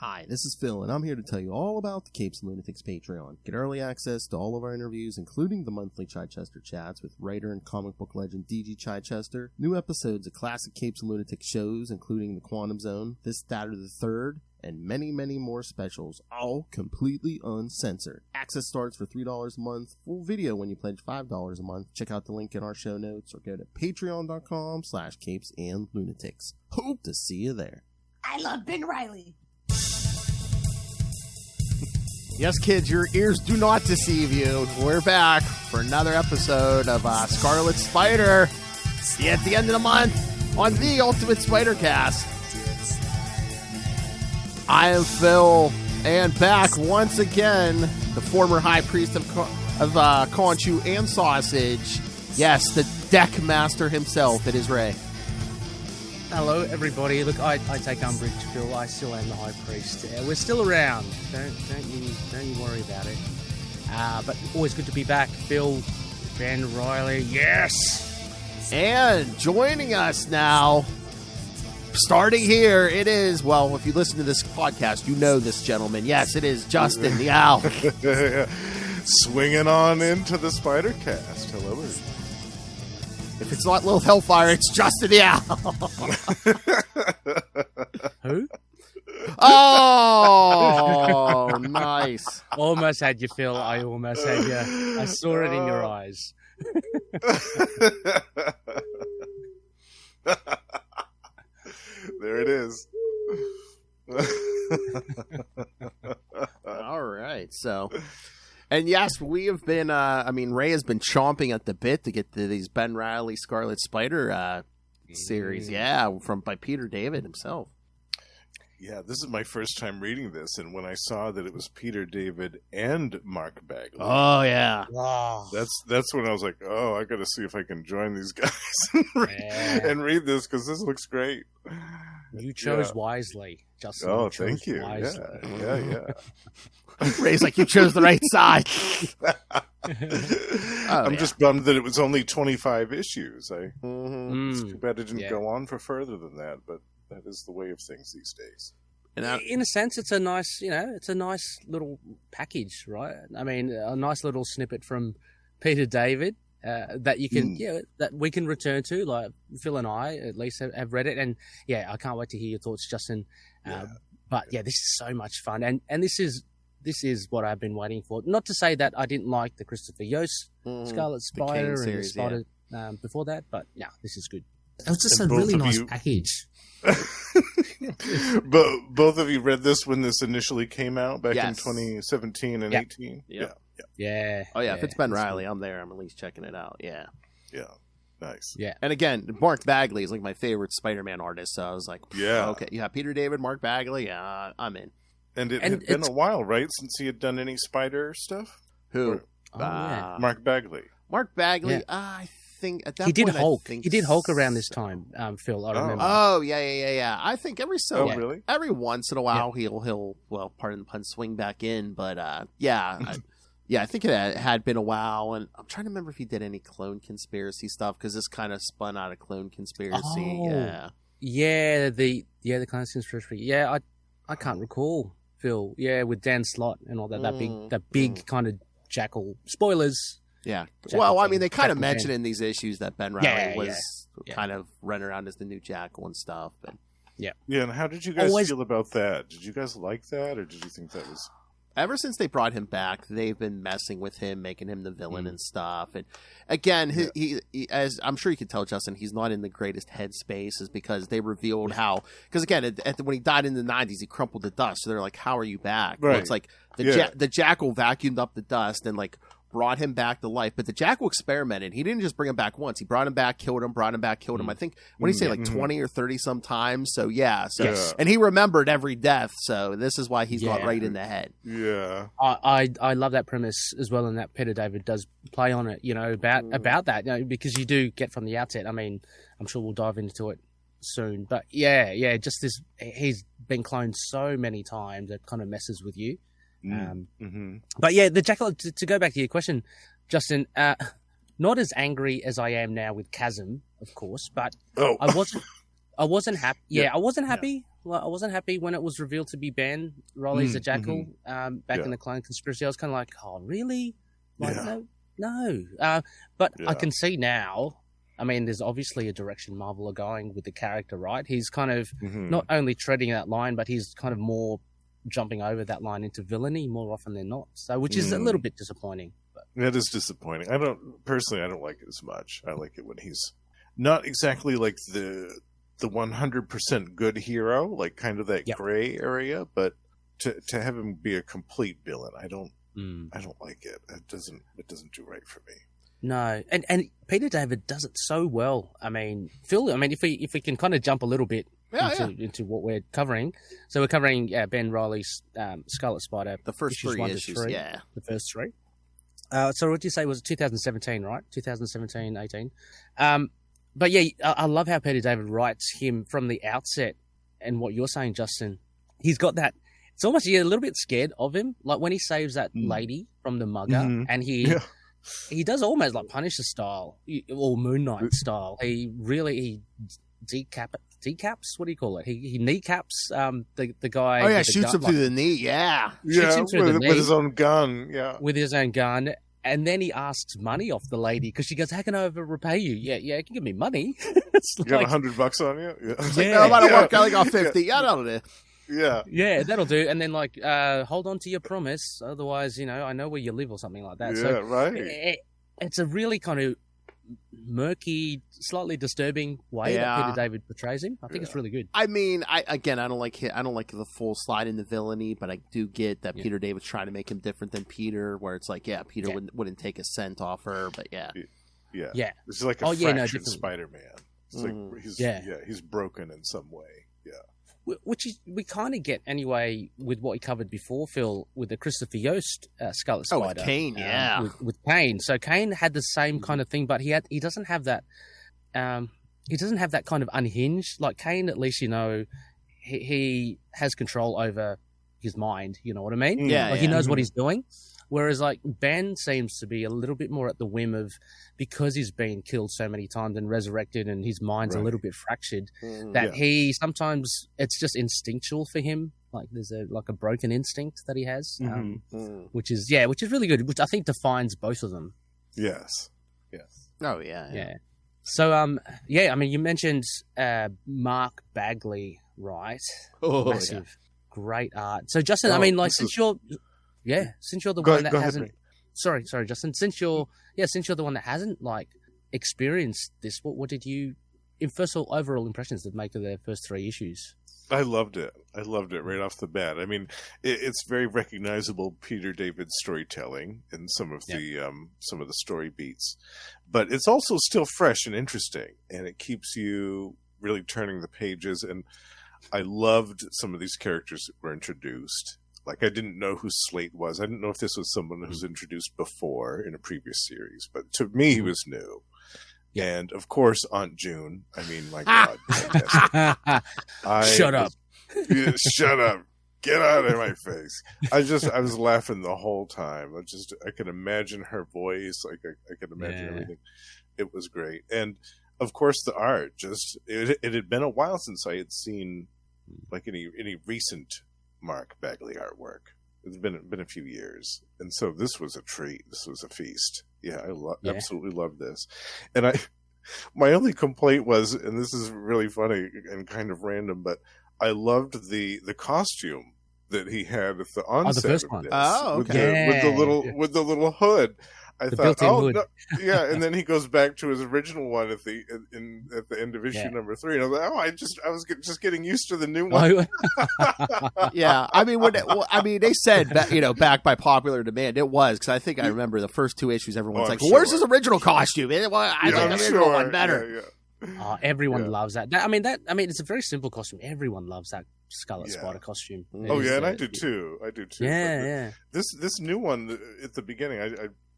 Hi, this is Phil, and I'm here to tell you all about the Capes and Lunatics Patreon. Get early access to all of our interviews, including the monthly Chichester chats with writer and comic book legend D.G. Chichester, new episodes of classic Capes and Lunatics shows, including The Quantum Zone, This, That, or the Third, and many, many more specials, all completely uncensored. Access starts for $3 a month, full video when you pledge $5 a month. Check out the link in our show notes or go to patreon.com/CapesandLunatics. Hope to see you there. I love Ben Reilly. Yes, kids, your ears do not deceive you. We're back for another episode of Scarlet Spider. See you at the end of the month on the Ultimate Spider Cast. I am Phil, and back once again, the former High Priest of Conchu and Sausage. Yes, the deck master himself. It is Ray. Hello, everybody. Look, I take umbrage, Phil. I still am the High Priest. We're still around. Don't you worry about it. But always good to be back, Phil. Ben Reilly, yes. And joining us now, starting here, it is, well, if you listen to this podcast, you know this gentleman. Yes, it is Justin the Owl. Swinging on into the Spider Cast. Hello, everybody. If it's not Lil Hellfire, it's Justin the Owl. Who? Oh, nice. Almost had you, Phil. I almost had you. I saw it in your eyes. There it is. All right, so... And yes, we have been, Ray has been chomping at the bit to get to these Ben Reilly Scarlet Spider series. Yeah, by Peter David himself. Yeah, this is my first time reading this, and when I saw that it was Peter David and Mark Bagley. Oh, yeah. Wow. That's when I was like, oh, I got to see if I can join these guys and read this, because this looks great. You chose wisely, Justin. Oh, thank you. Wisely. Yeah. Ray's like, you chose the right side. I'm just bummed that it was only 25 issues. It's too bad it didn't go on for further than that, but that is the way of things these days. And in a sense, it's a nice, it's a nice little package, right? I mean, a nice little snippet from Peter David that you can, that we can return to. Like Phil and I, at least, have read it, and I can't wait to hear your thoughts, Justin. But this is so much fun, and this is what I've been waiting for. Not to say that I didn't like the Christopher Yost Scarlet Spider and the Spider before that, but this is good. It was just a really nice package. But both of you read this when this initially came out back in 2017 and 18? Yeah. Oh, yeah. If it's Ben Reilly, I'm there. I'm at least checking it out. Yeah. Yeah. Nice. Yeah. And again, Mark Bagley is like my favorite Spider-Man artist. So I was like, okay. Yeah, Peter David, Mark Bagley. I'm in. And it had been a while, right, since he had done any Spider stuff? Who? Mark Bagley. Mark Bagley, I think at that point... He did Hulk. He did Hulk around this time, Phil, I remember. Oh, yeah. I think every once in a while he'll, well, pardon the pun, swing back in. But, I think it had been a while. And I'm trying to remember if he did any Clone Conspiracy stuff, because this kind of spun out of Clone Conspiracy. Oh, the Clone Conspiracy. Yeah, I can't recall. Phil, with Dan Slott and all that, that big kind of Jackal spoilers. Yeah, well, I mean, they kind of mentioned in these issues that Ben Reilly was kind of running around as the new Jackal and stuff. And and how did you guys feel about that? Did you guys like that, or did you think that was? Ever since they brought him back, they've been messing with him, making him the villain and stuff. And again, he, as I'm sure you can tell, Justin, he's not in the greatest headspace, is because they revealed how. Because again, when he died in the 90s, he crumpled to dust. So they're like, "How are you back?" Right. Well, it's like the Jackal vacuumed up the dust and like brought him back to life. But the Jackal experimented. He didn't just bring him back once. He brought him back, killed him, brought him back, killed him. I think, what do you say, like 20 or 30 sometimes? So, and he remembered every death. So this is why he's not right in the head. Yeah. I love that premise as well, and that Peter David does play on it, about that, because you do get from the outset. I mean, I'm sure we'll dive into it soon. But just this, he's been cloned so many times that kind of messes with you. But the Jackal, to go back to your question, Justin, not as angry as I am now with Chasm, of course, but I wasn't happy. I wasn't happy Like, I wasn't happy when it was revealed to be Ben Reilly the Jackal back in the Clone Conspiracy. I was kind of like, oh, really? Like, no. But I can see now. I mean, there's obviously a direction Marvel are going with the character, right? He's kind of not only treading that line, but he's kind of more jumping over that line into villainy more often than not. So, which is a little bit disappointing. But. That is disappointing. I don't like it as much. I like it when he's not exactly like the 100% good hero, like kind of that gray area, but to have him be a complete villain, I don't like it. It doesn't do right for me. No, and Peter David does it so well. I mean, Phil. I mean, if we can kind of jump a little bit into what we're covering, so we're covering Ben Reilly's Scarlet Spider, the first three issues, the first three. So what did you say was 2017, right? 2017, 18. But yeah, I love how Peter David writes him from the outset, and what you're saying, Justin. He's got that. It's almost a little bit scared of him, like when he saves that lady from the mugger, and he does almost like Punisher style or Moon Knight style. He decaps. What do you call it? He kneecaps the guy. Oh yeah, shoots him through the knee. Yeah, shoots him through the knee with his own gun. Yeah, with his own gun. And then he asks money off the lady because she goes, "How can I ever repay you?" Yeah, you can give me money. You got $100 on you? Yeah. No, I don't work. I got 50. Yeah, that'll do. Yeah, that'll do. And then hold on to your promise, otherwise, I know where you live or something like that. Yeah, so right. It's a really kind of murky, slightly disturbing way that Peter David portrays him. I think it's really good. I mean, I don't like the full slide into villainy, but I do get that Peter David's trying to make him different than Peter, where it's like, Peter wouldn't take a cent off her, but yeah. It's like a fractured Spider-Man. It's like he's broken in some way. Yeah. Which we kind of get anyway with what he covered before, Phil, with the Christopher Yost Scarlet Spider. Oh, with Kaine, with Kaine. So Kaine had the same kind of thing, but he doesn't have that. He doesn't have that kind of unhinged. Like Kaine, at least he has control over his mind. You know what I mean? Yeah. He knows what he's doing. Whereas like Ben seems to be a little bit more at the whim of, because he's been killed so many times and resurrected and his mind's a little bit fractured, that he sometimes it's just instinctual for him. Like there's a broken instinct that he has, which is really good, which I think defines both of them. Yes. Oh yeah. So I mean you mentioned Mark Bagley, right? Massive, great art. So Justin, I mean since you're the one that hasn't. Sorry, Justin. Since you're the one that hasn't experienced this, what did you, in first of all, overall impressions that make of their first three issues? I loved it right off the bat. I mean, it's very recognizable Peter David storytelling in some of the story beats, but it's also still fresh and interesting, and it keeps you really turning the pages. And I loved some of these characters that were introduced. Like, I didn't know who Slate was. I didn't know if this was someone who was introduced before in a previous series. But to me, he was new. Yeah. And, of course, Aunt June. I mean, my God. Shut up. Shut up. Get out of my face. I was laughing the whole time. I could imagine her voice. I could imagine everything. It was great. And, of course, the art. It had been a while since I had seen, any recent Mark Bagley artwork. It's been a few years, and so this was a treat. This was a feast. Yeah, I absolutely love this. And my only complaint was, and this is really funny and kind of random, but I loved the costume that he had at the onset the first of one. this. Oh, okay. With the little hood. I thought, hood. No, yeah, and then he goes back to his original one at the end of issue number 3, and I was like, I was just getting used to the new one. Yeah, I mean, they said that, back by popular demand, it was, because I think I remember the first 2 issues. Everyone's like, "Where's his original costume?" I like the original one better. Yeah. Everyone loves that. I mean, it's a very simple costume. Everyone loves that Scarlet Spider costume. And I do too. Yeah. This new one at the beginning,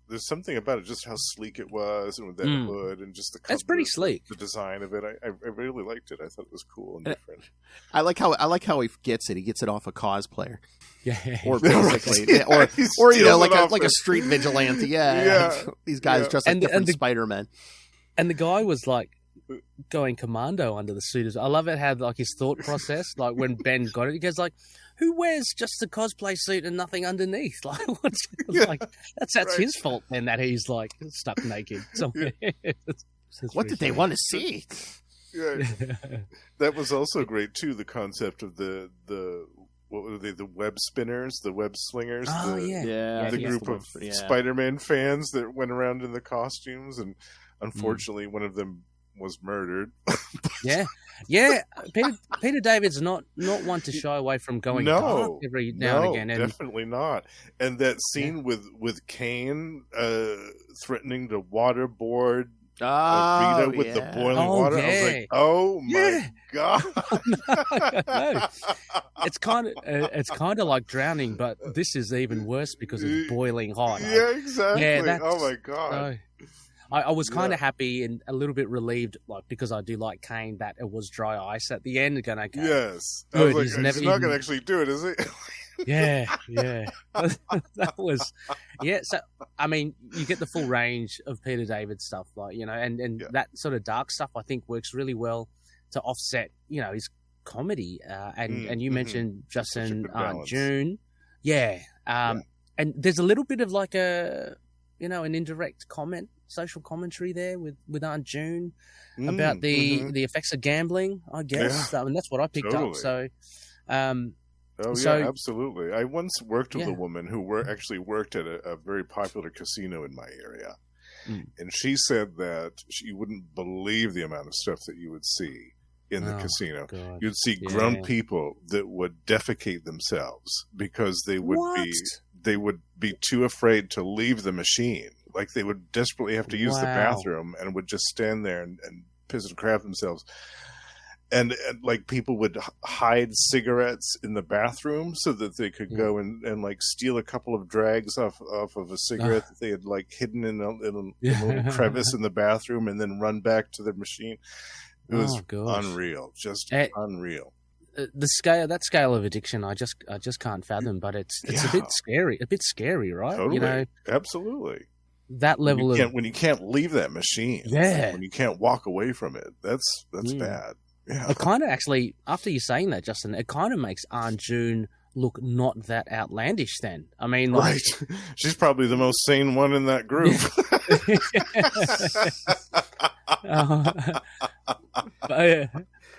there's something about it, just how sleek it was, and with that hood, and just the cover, it's pretty sleek. The design of it, I really liked it. I thought it was cool and different. I like how he gets it. He gets it off a cosplayer. Yeah, or basically, or like a street vigilante. Yeah. These guys dressed like different Spider-Men. And the guy was like going commando under the suit. I love it how like his thought process, like when Ben got it, he goes like, "Who wears just the cosplay suit and nothing underneath?" Like, like that's right. His fault then that he's like stuck naked somewhere. What did they want to see? Yeah, that was also great too. The concept of the what were they? The web spinners, the web slingers. Oh the group of Spider-Man fans that went around in the costumes, and unfortunately, one of them was murdered. yeah. Peter David's not one to shy away from going dark every now and again. And definitely not. And that scene with Kaine threatening to waterboard Rita with the boiling water. Yeah. I was like, oh my god! No. It's kind of like drowning, but this is even worse because it's boiling hot. Yeah, exactly. Yeah, oh my god! I was kind of happy and a little bit relieved, like because I do like Kaine, that it was dry ice at the end. Going, okay, yes, good. I was like, he's not going to actually do it, is he? Yeah. That was, so I mean, you get the full range of Peter David stuff, like, and that sort of dark stuff I think works really well to offset, his comedy. And you mentioned Justin June. And there's a little bit of like an indirect social commentary there with Aunt June about the effects of gambling, I guess. And that's what I picked up. So, absolutely. I once worked with a woman who actually worked at a very popular casino in my area. And she said that she wouldn't believe the amount of stuff that you would see in the casino. God. You'd see grown people that would defecate themselves because they would be too afraid to leave the machine. Like they would desperately have to use the bathroom and would just stand there and piss and crap themselves. And like people would hide cigarettes in the bathroom so that they could go and like steal a couple of drags off of a cigarette that they had like hidden in a little crevice in the bathroom and then run back to their machine. It was unreal, just unreal. That scale of addiction, I just can't fathom. But it's a bit scary, right? Totally, absolutely. That level when you can't leave that machine, when you can't walk away from it, that's bad. Yeah. It kind of actually, after you saying that, Justin, it kind of makes Aunt June look not that outlandish. Then, I mean, like, right? She's probably the most sane one in that group.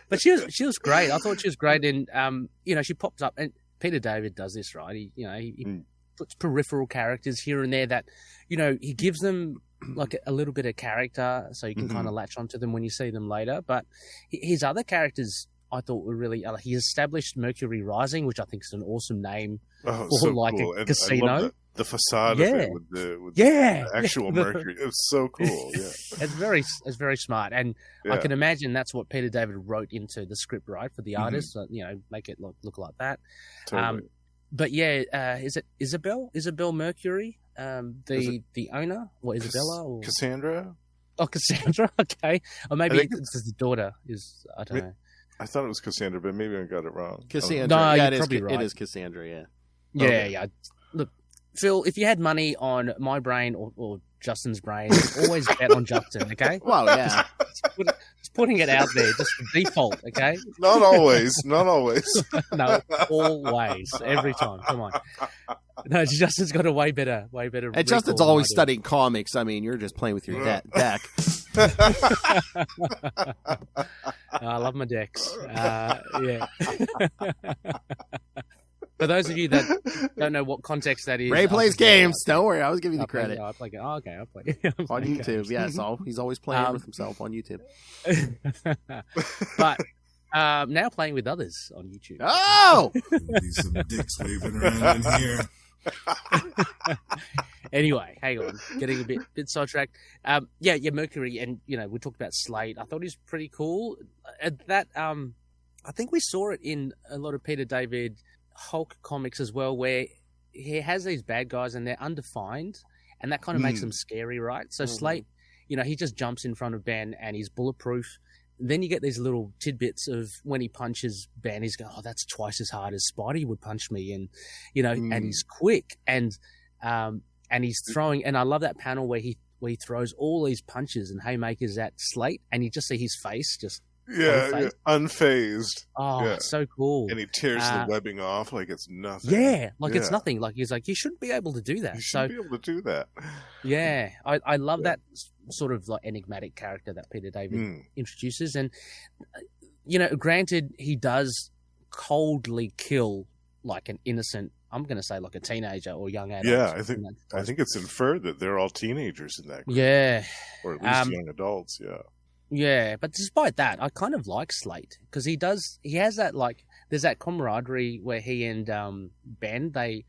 But she was great. I thought she was great, and she pops up, and Peter David does this right. He puts peripheral characters here and there that, he gives them like a little bit of character, so you can kind of latch onto them when you see them later. But his other characters, I thought were really. He established Mercury Rising, which I think is an awesome name for so like cool. a casino. I love the facade of it with the actual Mercury. It was so cool. Yeah, it's very smart, and I can imagine that's what Peter David wrote into the script, right, for the artist. Make it look like that. Totally. But is it Isabel Mercury? The owner, or Isabella, or Cassandra? Oh, Cassandra. Okay, or maybe it's the daughter. I don't know. I thought it was Cassandra, but maybe I got it wrong. Cassandra. No, you're probably right. It is Cassandra. Yeah. Yeah. Look, Phil, if you had money on my brain or Justin's brain, always bet on Justin. Okay. Well, yeah. Just putting it out there, just the default. Okay. Not always. No, always, every time. Come on. No, Justin's got a way better. And Justin's always studying comics. I mean, you're just playing with your deck. I love my decks. Yeah. For those of you that don't know what context that is, Ray plays games. Don't worry, I was giving you the credit. I play. Oh, okay, I play on YouTube. Yes, he's always playing with himself on YouTube. But now playing with others on YouTube. Oh, some dicks waving around in here. Anyway, hang on, getting a bit sidetracked. Mercury, and we talked about Slade. I thought he was pretty cool. That I think we saw it in a lot of Peter David Hulk comics as well, where he has these bad guys and they're undefined, and that kind of makes them scary, right? So Slade, he just jumps in front of Ben and he's bulletproof. Then you get these little tidbits of when he punches Ben, he's going, "Oh, that's twice as hard as Spidey would punch me," and and he's quick and he's throwing. And I love that panel where he where he throws all these punches and haymakers at Slate, and you just see his face just unfazed. Oh, yeah. so cool. And he tears the webbing off like it's nothing. Yeah, it's nothing. Like he's like, you shouldn't be able to do that. You shouldn't be able to do that. Yeah, I love that sort of like enigmatic character that Peter David introduces, and granted, he does coldly kill like an innocent. I'm going to say like a teenager or young adult. Yeah, I think it's inferred that they're all teenagers in that group. Yeah, or at least young adults. Yeah. Yeah, but despite that, I kind of like Slate because he has that like there's that camaraderie where he and Ben they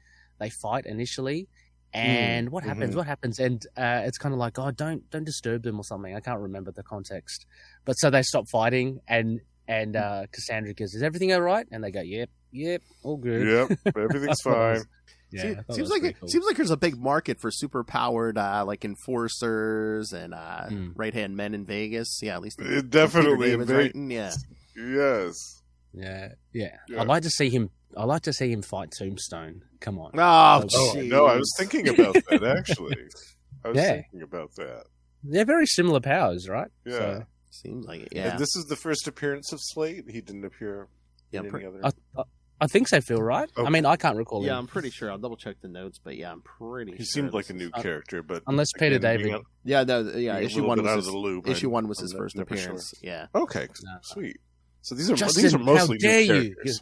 fight initially, and what happens? What happens? And it's kind of like, oh, don't disturb them or something. I can't remember the context, but so they stop fighting, and Cassandra goes, "Is everything all right?" And they go, "Yep, all good. Yep, everything's fine." Yeah, seems like there's a big market for super powered like enforcers and right hand men in Vegas. Yeah, at least definitely in Vegas. Yeah. Yes. Yeah. I'd like to see him. I like to see him fight Tombstone. Come on. No, I was thinking about that actually. I was thinking about that. They're very similar powers, right? Yeah. So, seems like it. Yeah. And this is the first appearance of Slate. He didn't appear in any other. I think so, Phil, right? Okay. I mean, I can't recall him. Yeah, I'm pretty sure. I'll double check the notes, but yeah, I'm pretty sure. He seemed like a new character, but... Unless Peter David... issue 1 was the loop. Issue 1 was his first appearance. Sure. Yeah. Okay, sweet. So these are mostly new characters.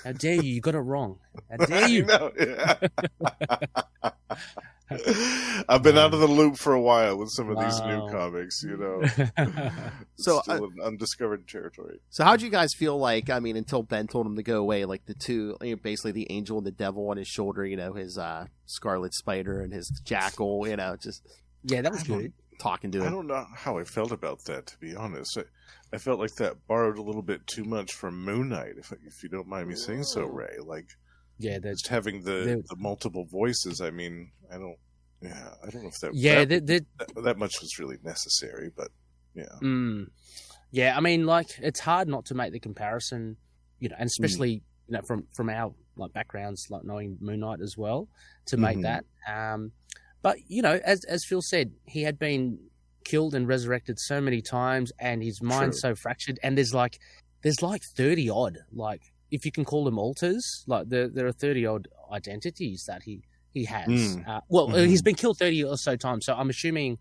How dare you? You got it wrong. How dare you? I've been out of the loop for a while with some of these new comics, So still in undiscovered territory. So how'd you guys feel like, I mean, until Ben told him to go away, like the two, basically the angel and the devil on his shoulder, his Scarlet Spider and his jackal, just... Yeah, that was good. Talking to him. I don't know how I felt about that, to be honest. I felt like that borrowed a little bit too much from Moon Knight, if you don't mind me saying so, Ray. Like, just having the multiple voices. I mean, I don't know if that much was really necessary, but yeah. Yeah, I mean, like, it's hard not to make the comparison, and especially from our like backgrounds, like knowing Moon Knight as well, to make that. But as Phil said, he had been killed and resurrected so many times, and his mind's so fractured. And there's like 30 odd, like, if you can call them alters, like there are 30 odd identities that he has. He's been killed 30 or so times. So I'm assuming,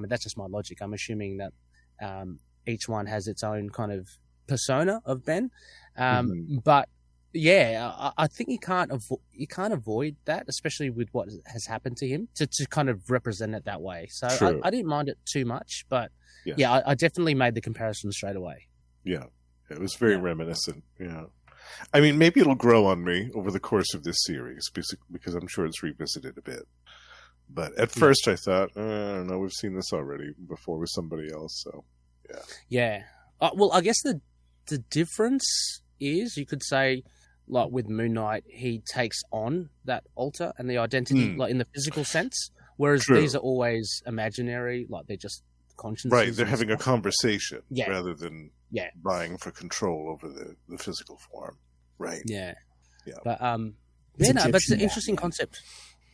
that's just my logic. I'm assuming that each one has its own kind of persona of Ben. But yeah, I think you can't avoid that, especially with what has happened to him, to kind of represent it that way. So I didn't mind it too much, but I definitely made the comparison straight away. Yeah, it was very reminiscent. Yeah. I mean, maybe it'll grow on me over the course of this series because I'm sure it's revisited a bit. But at first I thought, I don't know, we've seen this already before with somebody else. So, yeah. Yeah. Well, I guess the difference is, you could say, like with Moon Knight, he takes on that alter and the identity, like in the physical sense, whereas these are always imaginary, like they're just consciences. Right, they're having a conversation rather than vying for control over the physical form. Right. Yeah. But but it's an interesting concept.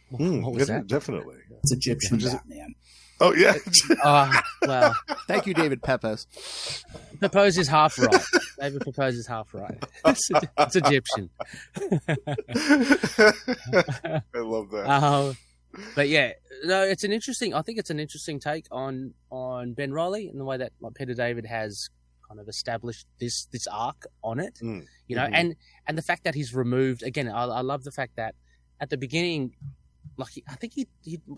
What was that? Definitely. It's Egyptian Batman. Oh, yeah. Well, thank you, David Pepos. Pepos is half right. David Pepos is half right. It's Egyptian. I love that. But yeah, no, I think it's an interesting take on Ben Reilly and the way that like Peter David has kind of established this arc on it, and the fact that he's removed, again, I love the fact that at the beginning, like, I think he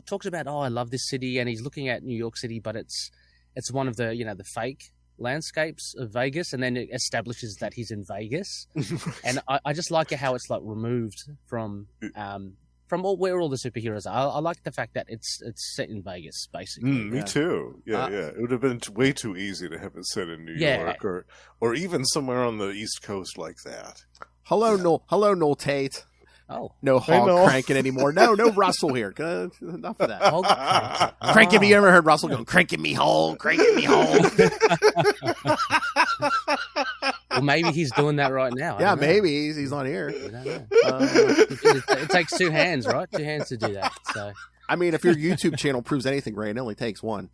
talks about, I love this city, and he's looking at New York City, but it's one of the, the fake landscapes of Vegas, and then it establishes that he's in Vegas. And I just like how it's like removed from where all the superheroes are. I like the fact that it's set in Vegas, basically. Me too. Yeah. It would have been way too easy to have it set in New York or even somewhere on the East Coast like that. Hello, Noel Tate. Oh. No hog cranking anymore. No Russell here. Enough of that. Cranking me. You ever heard Russell go, cranking me home. Well, maybe he's doing that right now. Yeah, maybe. He's not here. I don't know. It takes two hands, right? 2 hands to do that. So I mean, if your YouTube channel proves anything, Ray, it only takes one.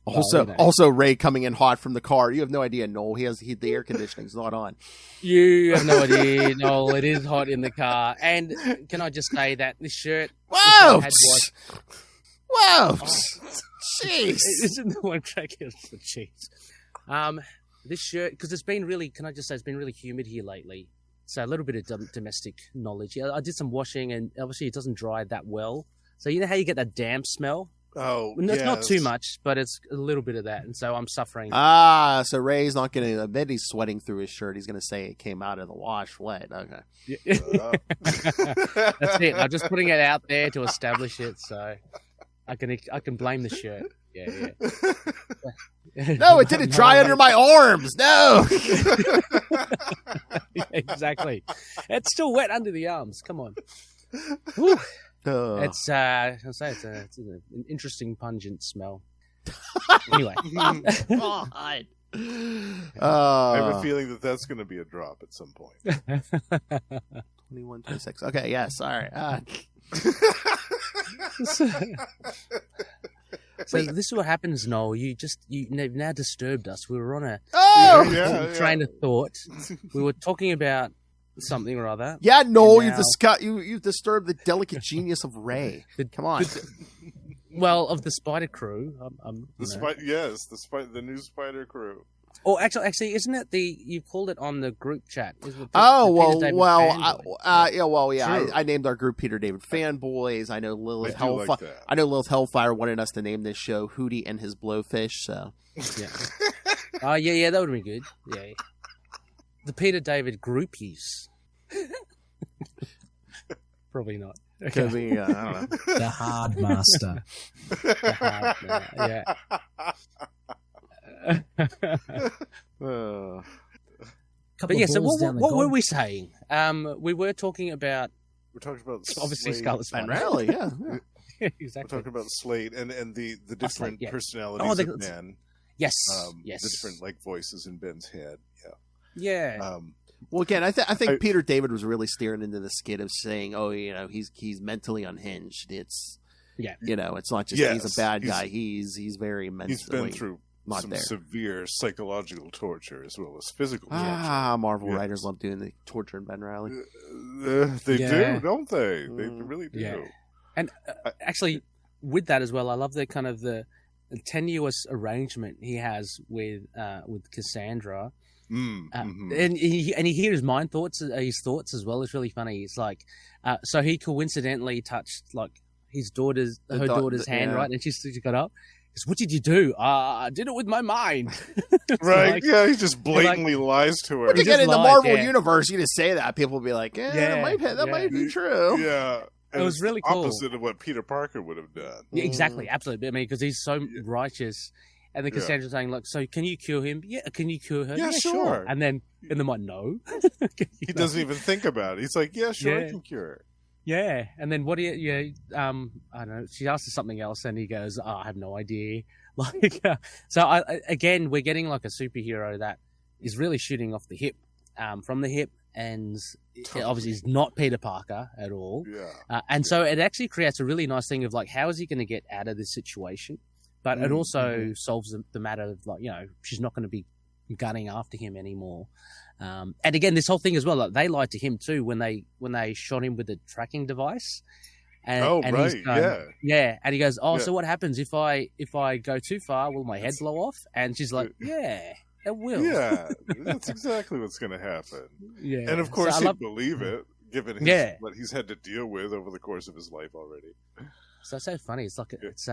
Also, Ray coming in hot from the car. You have no idea, Noel. The air conditioning's not on. You have no idea, Noel. It is hot in the car. And can I just say that this shirt... Whoa! Whoa! Jeez! Isn't the one track here for cheese? This shirt, because it's been really... Can I just say, it's been really humid here lately. So a little bit of domestic knowledge. I did some washing, and obviously it doesn't dry that well. So you know how you get that damp smell? Oh, it's not too much, but it's a little bit of that, and so I'm suffering. So Ray's not going to admit he's sweating through his shirt. He's going to say it came out of the wash wet. Okay. That's it. I'm just putting it out there to establish it, so I can blame the shirt. Yeah. No, it didn't dry under my arms. No. Exactly. It's still wet under the arms. Come on. Whew. It's an interesting pungent smell. Anyway, God. I have a feeling that's going to be a drop at some point. 21, 26. Okay, yes, all right. So this is what happens, Noel. You've now disturbed us. We were on a train of thought. We were talking about something or other. Yeah, Noel, you've disturbed the delicate genius of Ray. Come on. Well, of the Spider Crew. The new Spider Crew. Oh, actually, isn't it you called it on the group chat? I named our group Peter David Fanboys. I know Lilith Hellfire. I know Lilith Hellfire wanted us to name this show Hootie and His Blowfish. So, yeah, that would be good. Yeah, the Peter David groupies. Probably not. Okay. Could be, I don't know. The Hard Master. Yeah. But yeah, so what were we saying? We were talking about. We're talking about obviously Slade. Scarlet Spider. Ben Reilly, yeah. Exactly. We're talking about Slade and the different personalities of Ben. Yes, the different voices in Ben's head. Yeah. Well, again, I think Peter David was really steering into the skid of saying, he's mentally unhinged. It's it's not just he's a bad guy. He's very mentally. He's been through some severe psychological torture as well as physical torture. Marvel writers love doing the torture in Ben Reilly. They do, don't they? They really do. Yeah. And actually, with that as well, I love the kind of the tenuous arrangement he has with Cassandra. And he hears his thoughts as well. It's really funny. It's like, so he coincidentally touched her daughter's hand, right? And she got up. He goes, "What did you do?" I did it with my mind. Right? He just blatantly lies to her. When you get in the Marvel universe, you just say that, people will be like, that might be true. Yeah. And it was really cool. Opposite of what Peter Parker would have done. Yeah, exactly, absolutely. I mean, because he's so righteous. And then Cassandra's saying, so can you cure him? Yeah, can you cure her? Yeah, sure. And then I'm like, no. He doesn't even think about it. He's like, yeah, sure, I can cure her. Yeah. And then what do you, I don't know, she asks her something else and he goes, I have no idea. Again, we're getting like a superhero that is really shooting off the hip, from the hip. And obviously he's not Peter Parker at all. Yeah. So it actually creates a really nice thing of how is he going to get out of this situation? But it also solves the matter of she's not going to be gunning after him anymore. And again, this whole thing as well, they lied to him too when they shot him with the tracking device. And right, he's going, yeah. And he goes, so what happens if I go too far? Will my head blow off? And she's like, yeah, it will. Yeah, that's exactly what's going to happen. Yeah, and of course he'd believe it, given what he's had to deal with over the course of his life already. So it's so funny. It's like it's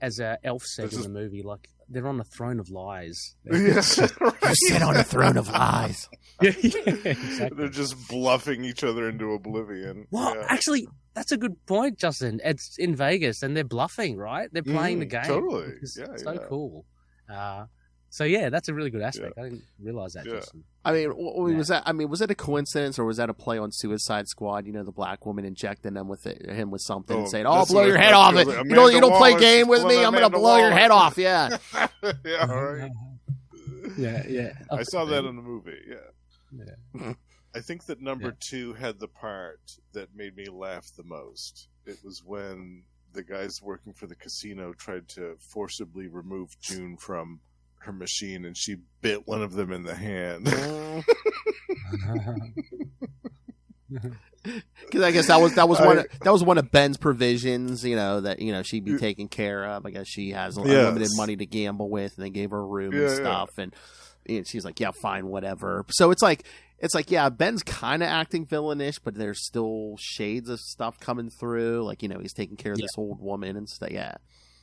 as Elf said in the movie, they're on a throne of lies. You sit on a throne of lies. Yeah, exactly. They're just bluffing each other into oblivion. Well, actually, that's a good point, Justin. It's in Vegas, and they're bluffing, right? They're playing the game. Totally. It's cool. So yeah, that's a really good aspect. I didn't realize that, Justin. I mean, was that? I mean, was it a coincidence or was that a play on Suicide Squad? The black woman injecting him with something, and saying, "Oh, I'll blow your head off! You don't play game with me. I'm gonna blow your head off." Yeah. Yeah. All right. Yeah. I saw that in the movie. Yeah. I think that number 2 had the part that made me laugh the most. It was when the guys working for the casino tried to forcibly remove June from her machine, and she bit one of them in the hand. Because I guess that was one of Ben's provisions, that she'd be taken care of. I guess she has unlimited money to gamble with, and they gave her a room and stuff, and she's like, yeah, fine, whatever. So it's like, yeah, Ben's kind of acting villainish, but there's still shades of stuff coming through, like he's taking care of this old woman and stuff.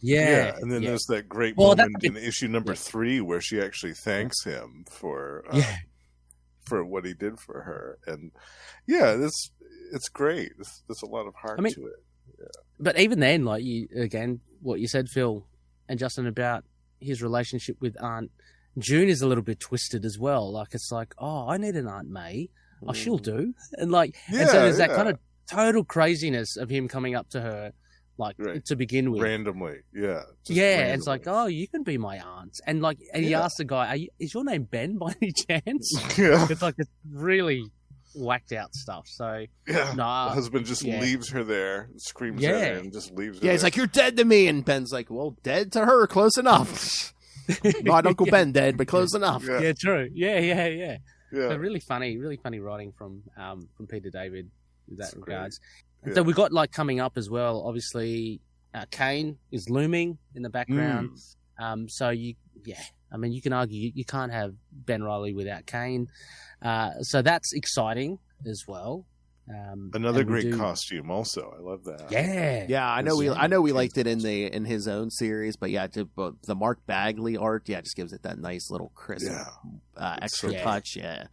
Yeah, and then there's that great moment in issue number 3 where she actually thanks him for what he did for her, and it's great. There's a lot of heart to it. Yeah. But even then, like what you said, Phil and Justin, about his relationship with Aunt June is a little bit twisted as well. Like, it's like, oh, I need an Aunt May. Oh, she'll do. And and so there's that kind of total craziness of him coming up to her, to begin with. Randomly, yeah. Randomly. And it's like, oh, you can be my aunt. And he asks the guy, is your name Ben by any chance? Yeah. It's like, it's really whacked out stuff. So, the husband just leaves her there, screams at her, and just leaves her he's like, you're dead to me. And Ben's like, well, dead to her, close enough. Not Uncle Ben dead, but close enough. Yeah, true. Yeah. So really funny writing from Peter David in that regards. So we got coming up as well. Obviously, Kaine is looming in the background. So you can argue you can't have Ben Reilly without Kaine. So that's exciting as well. Another great costume, also. I love that. Yeah. I know we liked it in his own series, but the Mark Bagley art, just gives it that nice little crisp, extra touch. Yeah.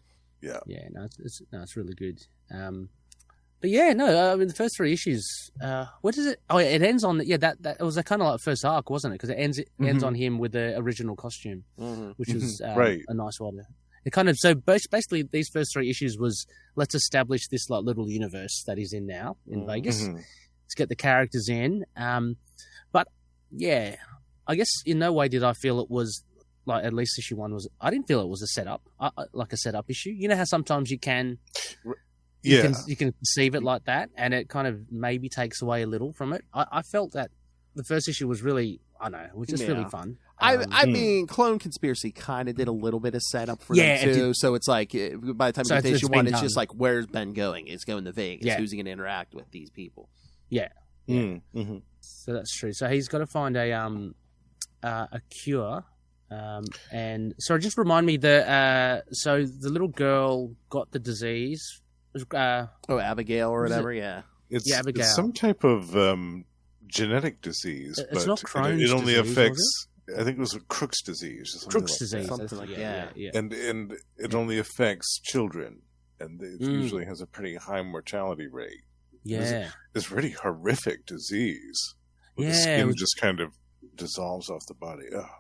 No, it's really good. But the first 3 issues. What is it? Oh, it ends on that it was a kind of like first arc, wasn't it? Because it ends on him with the original costume, which was a nice one. It kind of basically these first 3 issues was, let's establish this little universe that he's in now in Vegas. Let's get the characters in. But I guess in no way did I feel it was at least issue 1 was. I didn't feel it was a setup, like a setup issue. You know how sometimes you can. You can perceive it like that, and it kind of maybe takes away a little from it. I felt that the first issue was really, it was just really fun. I mean, Clone Conspiracy kind of did a little bit of setup for them too. So it's like, by the time you get to issue 1, it's just like, where's Ben going? It's going to Vegas. Who's he going to interact with these people? Yeah. So that's true. So he's got to find a cure. And so just remind me so the little girl got the disease. Abigail or whatever, It's Abigail. It's some type of genetic disease. It's not Crohn's it only disease, affects. I think it was a Crook's disease. Crook's disease. Something like that. Yeah. And it only affects children, and it usually has a pretty high mortality rate. Yeah. It's a really horrific disease. The skin just kind of dissolves off the body. Oh,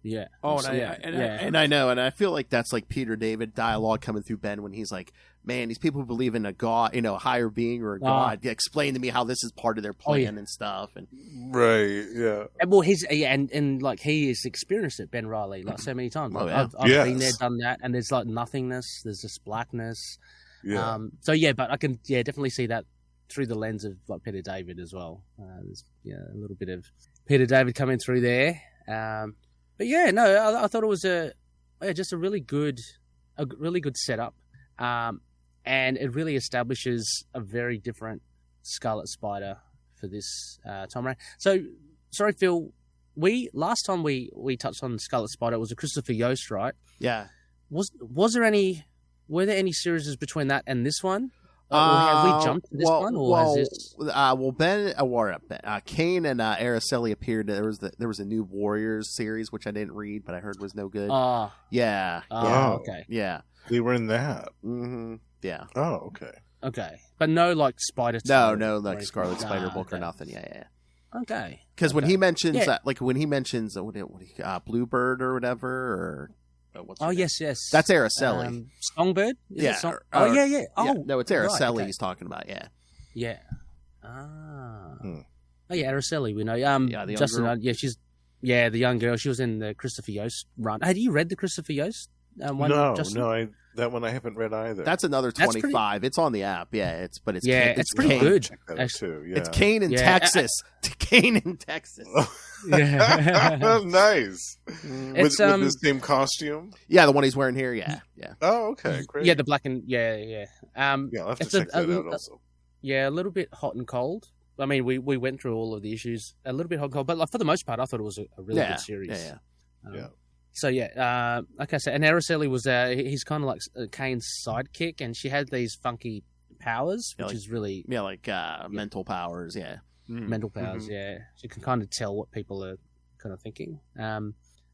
yeah. Oh, and I know, and I feel like that's like Peter David dialogue coming through Ben when he's like, man, these people believe in a god, a higher being or a god. Explain to me how this is part of their plan and stuff. And right, yeah. And, well, and he has experienced it, Ben Reilly, so many times. I've been there, done that, and there's nothingness. There's this blackness. Yeah. But I can definitely see that through the lens of Peter David as well. There's a little bit of Peter David coming through there. But I thought it was just a really good setup, and it really establishes a very different Scarlet Spider for this time around. So, sorry, Phil. Last time we touched on Scarlet Spider, it was a Christopher Yost, right? Yeah. Was there any? Were there any series between that and this one? Or have we jumped to this one? Or has this... Kaine and Araceli appeared. There was a new Warriors series, which I didn't read, but I heard was no good. Yeah. Okay. Yeah. They were in that. Mm-hmm. Yeah. Oh, okay. Okay. But no, Spider. No, Scarlet Spider book or nothing. Yeah. Okay. Because when he mentions Bluebird or whatever, or yes. That's Araceli. Songbird? Yeah. Yeah. Oh, no, it's Araceli right, he's talking about. Yeah. Yeah. Oh yeah, Araceli. We know. The young Justin. girl. She's the young girl. She was in the Christopher Yost run. Had you read the Christopher Yost One No, just- that one I haven't read either. That's another That's 25. It's on the app. Yeah, it's Yeah, it's pretty Kaine. good. Check that out Actually. too. Yeah. It's Kaine in Yeah, Texas. Kaine in Texas. Yeah. Nice. It's, with the same costume. Yeah, the one he's wearing here. Yeah. Oh, okay, great. Yeah, the black and yeah. Yeah, I'll have to it's check that out also. Yeah, a little bit hot and cold. I mean, we went through all of the issues. A little bit hot and cold, but like for the most part, I thought it was a really good series. Yeah. So yeah, like I said, and Araceli was he's kind of like Kaine's sidekick, and she had these funky powers, which is really mental powers. Yeah. mental powers. Mm-hmm. Yeah, she can kind of tell what people are kind of thinking.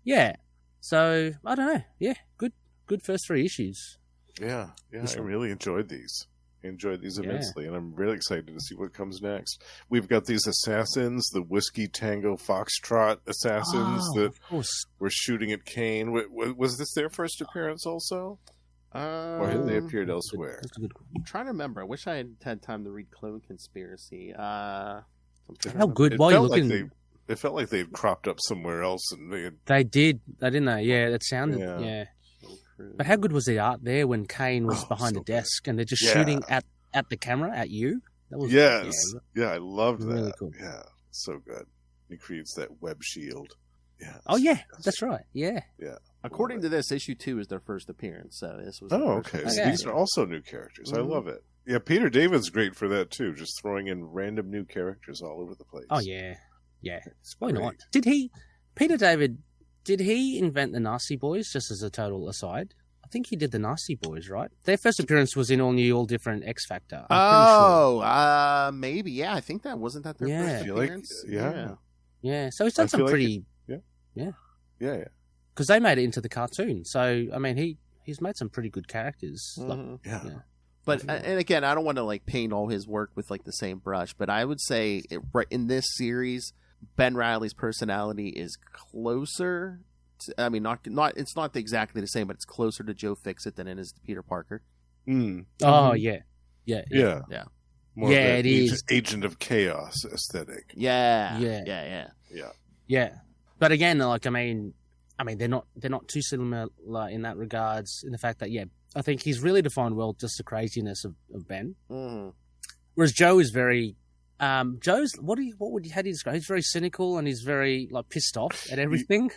Yeah. So I don't know. Yeah, good first 3 issues. Yeah, I really enjoyed these. Immensely, and I'm really excited to see what comes next. We've got these assassins, the Whiskey Tango Foxtrot assassins that of course. were shooting at Kaine. Was this their first appearance also? Or had they appeared elsewhere? That's a good. I'm trying to remember. I wish I had time to read Clone Conspiracy. How good? While you're looking, It felt like they had cropped up somewhere else, and they had. they didn't they? Yeah, that sounded. Yeah. But how good was the art there when Kaine was behind so a desk and they're just Yeah. shooting at the camera at you? That was Yes, I loved that. Really cool. Yeah, so good. He creates that web shield. Yeah. Oh yeah, that's right. Yeah. According to this, issue 2 is their first appearance. So this was. Oh, okay. So these are also new characters. I love it. Yeah, Peter David's great for that too. Just throwing in random new characters all over the place. Oh yeah. Why great. not? Peter David? Did he invent the Nasty Boys? Just as a total aside, I think he did the Nasty Boys, right? Their first appearance was in All New, All Different X Factor. Oh, maybe. Yeah, I think that wasn't that their Yeah. first I feel like- appearance. Yeah. So he's done some feel like pretty. Yeah. Because they made it into the cartoon. So I mean, he's made some pretty good characters. Mhm. Yeah. But and again, I don't want to like paint all his work with like the same brush, but I would say right in this series, Ben Reilly's personality is closer. I mean, not it's not exactly the same, but it's closer to Joe Fixit than it is to Peter Parker. Mm. Oh yeah. Yeah. More Yeah, of that it is. Agent of Chaos aesthetic. Yeah. But again, like I mean, they're not too similar in that regards. In the fact that I think he's really defined well just the craziness of Ben. Mhm. Whereas Joe is very. Joe's how do you describe? He's very cynical and he's very like pissed off at everything.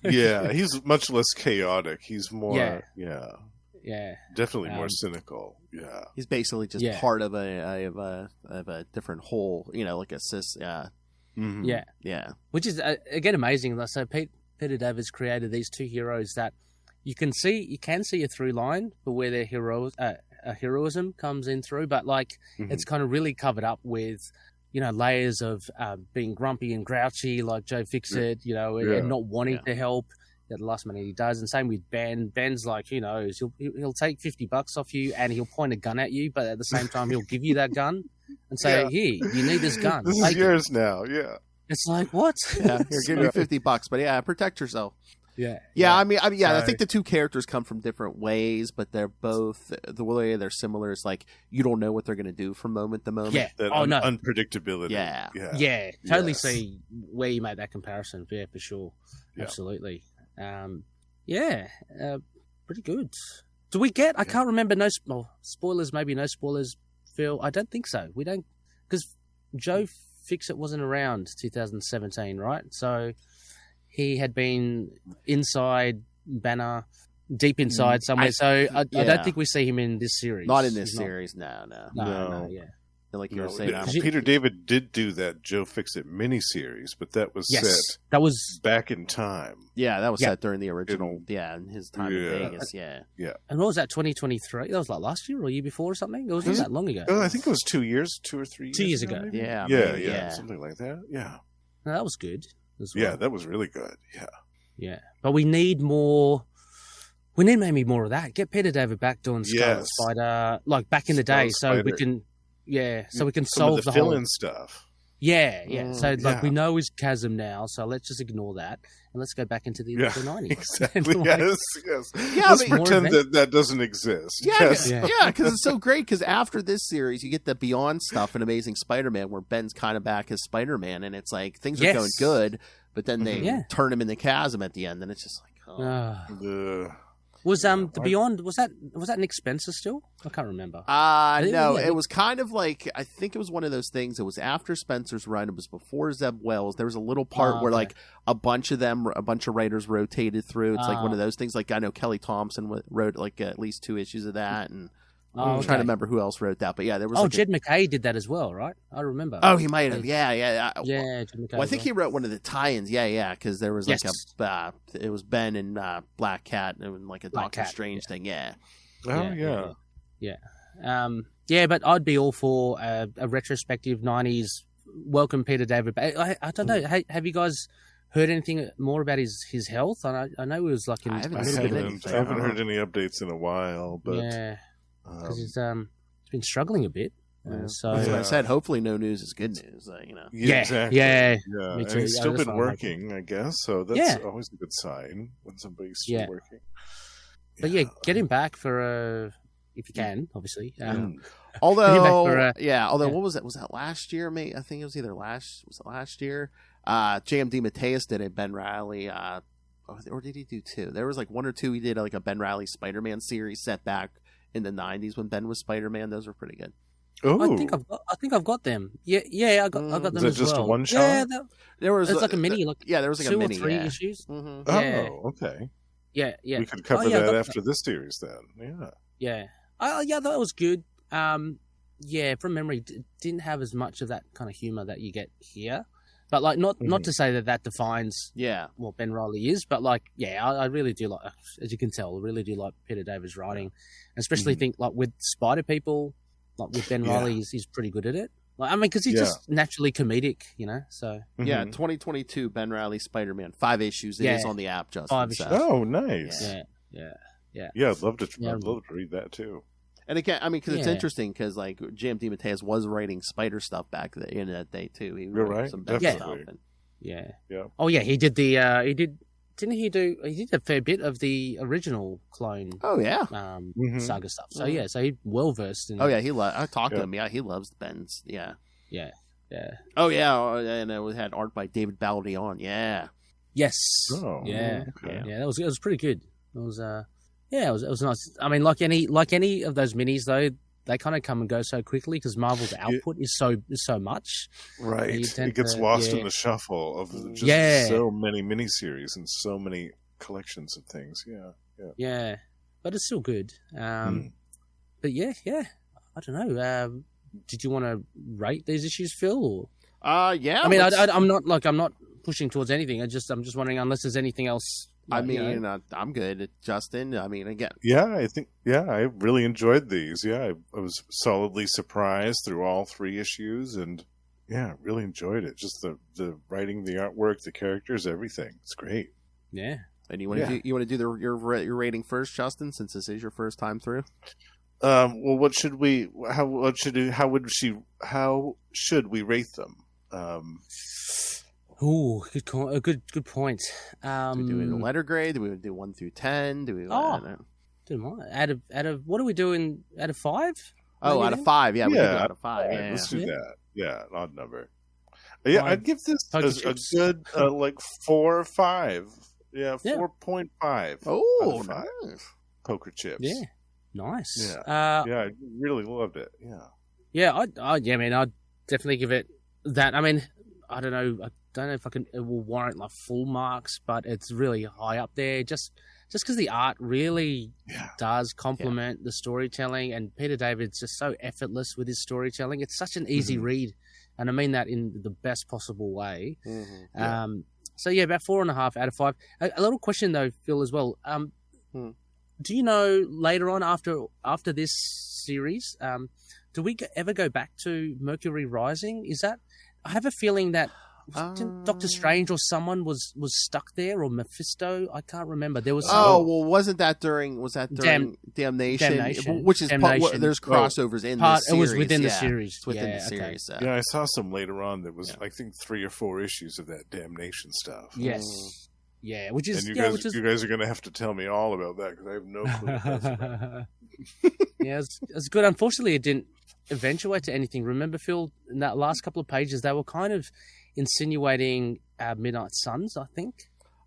Yeah, he's much less chaotic. He's more, Yeah. definitely more cynical. Yeah, He's basically just part of a different whole, like a cis. Yeah. mm-hmm. Yeah. Which is again amazing. So Peter David's created these 2 heroes that you can see a through line, but where their heroism comes in through, but like it's kind of really covered up with layers of being grumpy and grouchy, like Joe Fixit, and not wanting to help at the last minute he does. And same with Ben. Ben's like, who knows, he'll take $50 off you and he'll point a gun at you, but at the same time he'll give you that gun and say, here, you need this gun. This is yours now. Yeah. It's like, what? Yeah. Here, give me $50, but protect yourself. Yeah. I mean, I think the 2 characters come from different ways, but they're both the way they're similar is like you don't know what they're going to do from moment to moment. Yeah. That no. unpredictability. Yeah. Totally see where you made that comparison. Yeah, for sure. Yeah. Absolutely. Pretty good. Do we get? I can't remember. Spoilers. Maybe no spoilers. Phil, I don't think so. We don't because Joe Fixit wasn't around 2017, right? So. He had been inside Banner, deep inside somewhere. I don't think we see him in this series. Not in this series. No. Yeah. Like you were saying, Peter David did do that Joe Fixit miniseries, but that was set. That was back in time. Yeah, that was set during the original. In his time in Vegas. Yeah. And what was that? 2023? That was like last year or year before or something. It wasn't that long ago. Oh, I think it was 2 years, 2 or 3 years. 2 years ago. Maybe? Yeah, something like that. Yeah. No, that was good. As well. Yeah, that was really good. Yeah. But we need more. We need maybe more of that. Get Peter David back doing Scarlet Spider, like back in the day, so we can. Yeah, so we can solve the fill-in stuff. Yeah. So we know his chasm now, so let's just ignore that and let's go back into the 90s. Exactly. Yes. Yeah, let's pretend that doesn't exist. Yeah, because it's so great. Because after this series, you get the Beyond stuff in Amazing Spider-Man, where Ben's kind of back as Spider-Man, and it's like things are going good, but then they turn him in the chasm at the end, and it's just like, Was the Beyond was that Nick Spencer still? I can't remember. No, it was kind of like, I think it was one of those things. It was after Spencer's run. It was before Zeb Wells. There was a little part where like a bunch of writers rotated through. It's like one of those things. Like I know Kelly Thompson wrote like at least 2 issues of that, and I'm trying to remember who else wrote that. But yeah, there was. Jed MacKay did that as well, right? I remember. Oh, he might have. Yeah. Jed MacKay. Well, I think he wrote one of the tie-ins. Yeah, because there was like it was Ben and Black Cat and like a Doctor Strange thing. Yeah. Oh yeah. But I'd be all for a retrospective 90s welcome Peter David. I don't know. Have you guys heard anything more about his health? I know he was like I haven't heard any updates in a while, but because he's been struggling a bit. So as I said, hopefully no news is good news. Yeah, exactly. Yeah. Me too. And he's still been working, I guess. So that's always a good sign when somebody's still working. But get him back for if you can, obviously. Although what was that? Was that last year? Mate, I think it was either last year? JMD Mateus did a Ben Reilly, or did he do 2? There was like 1 or 2. He did like a Ben Reilly Spider-Man series set back in the 90s when Ben was Spider-Man. Those were pretty good. Oh, I think I've got them. Yeah, I got them. Is it as just well. a one shot? Yeah, there was. It's like a mini. There was like 2 a mini. or 3 issues. Mm-hmm. Oh, okay. Yeah. We could cover that after this series, then. Yeah. That was good. From memory, didn't have as much of that kind of humor that you get here. But like, not to say that defines what Ben Reilly is, but like, I really do like, as you can tell, I really do like Peter David's writing, especially think like with Spider People, like with Ben Reilly, he's pretty good at it. Like, I mean, because he's just naturally comedic, So 2022 Ben Reilly Spider-Man, 5 issues. It is on the app, Justin. 5 issues. Oh, nice. Yeah. I'd love to read that too. And again, I mean, because it's interesting because like JMD Mateus was writing Spider stuff back in that day too. He wrote some bad stuff. And, Oh yeah, he did the didn't he do? He did a fair bit of the original clone. Oh yeah, saga stuff. So so he's well versed in. Oh yeah, I talked to him. Yeah, he loves Ben's. Yeah. Oh yeah, and it had art by David Baldwin. Yeah. Yes. Oh. Yeah. Okay. Yeah. It was pretty good. It was it was nice. I mean, like any of those minis though, they kind of come and go so quickly because Marvel's output is so much. Right. It gets lost in the shuffle of just so many miniseries and so many collections of things. Yeah. But it's still good. But I don't know. Did you want to rate these issues, Phil? Yeah. I mean, I'm not pushing towards anything. I'm just wondering unless there's anything else. I'm good, Justin. I mean, again. I think I really enjoyed these. I was solidly surprised through all 3 issues, and really enjoyed it. Just the writing, the artwork, the characters, everything. It's great. Yeah. And you want to do your rating first, Justin, since this is your first time through? Well, what should we? How should we rate them? Ooh, good point. Do we do it in letter grade? Do we do 1 through 10? Do we? Out of what are we doing? Out of 5? Oh, out of 5. Yeah, we can go out of 5. Yeah, let's do that. Yeah, an odd number. Yeah, I'd give this a good 4 or 5. Yeah, 4.5. Oh, nice. Poker chips. Yeah, nice. Yeah, I really loved it. I'd definitely give it that. I mean, I don't know if it will warrant like full marks, but it's really high up there. Just because the art really does complement the storytelling, and Peter David's just so effortless with his storytelling. It's such an easy read, and I mean that in the best possible way. So about 4.5 out of 5. A little question though, Phil, as well. Do you know later on after this series, do we ever go back to Mercury Rising? Is that? I have a feeling that Doctor Strange or someone was stuck there, or Mephisto. I can't remember. There was. Wasn't that during? Was that during Damnation? Which is there's crossovers in the series. It was within the series. It's within the series. Yeah, I saw some later on. That was I think 3 or 4 issues of that Damnation stuff. Yes. Yeah, which is and you guys are going to have to tell me all about that because I have no clue what that's about. It's good. Unfortunately, it didn't eventuate to anything. Remember, Phil, in that last couple of pages, they were kind of insinuating Midnight Suns, I think.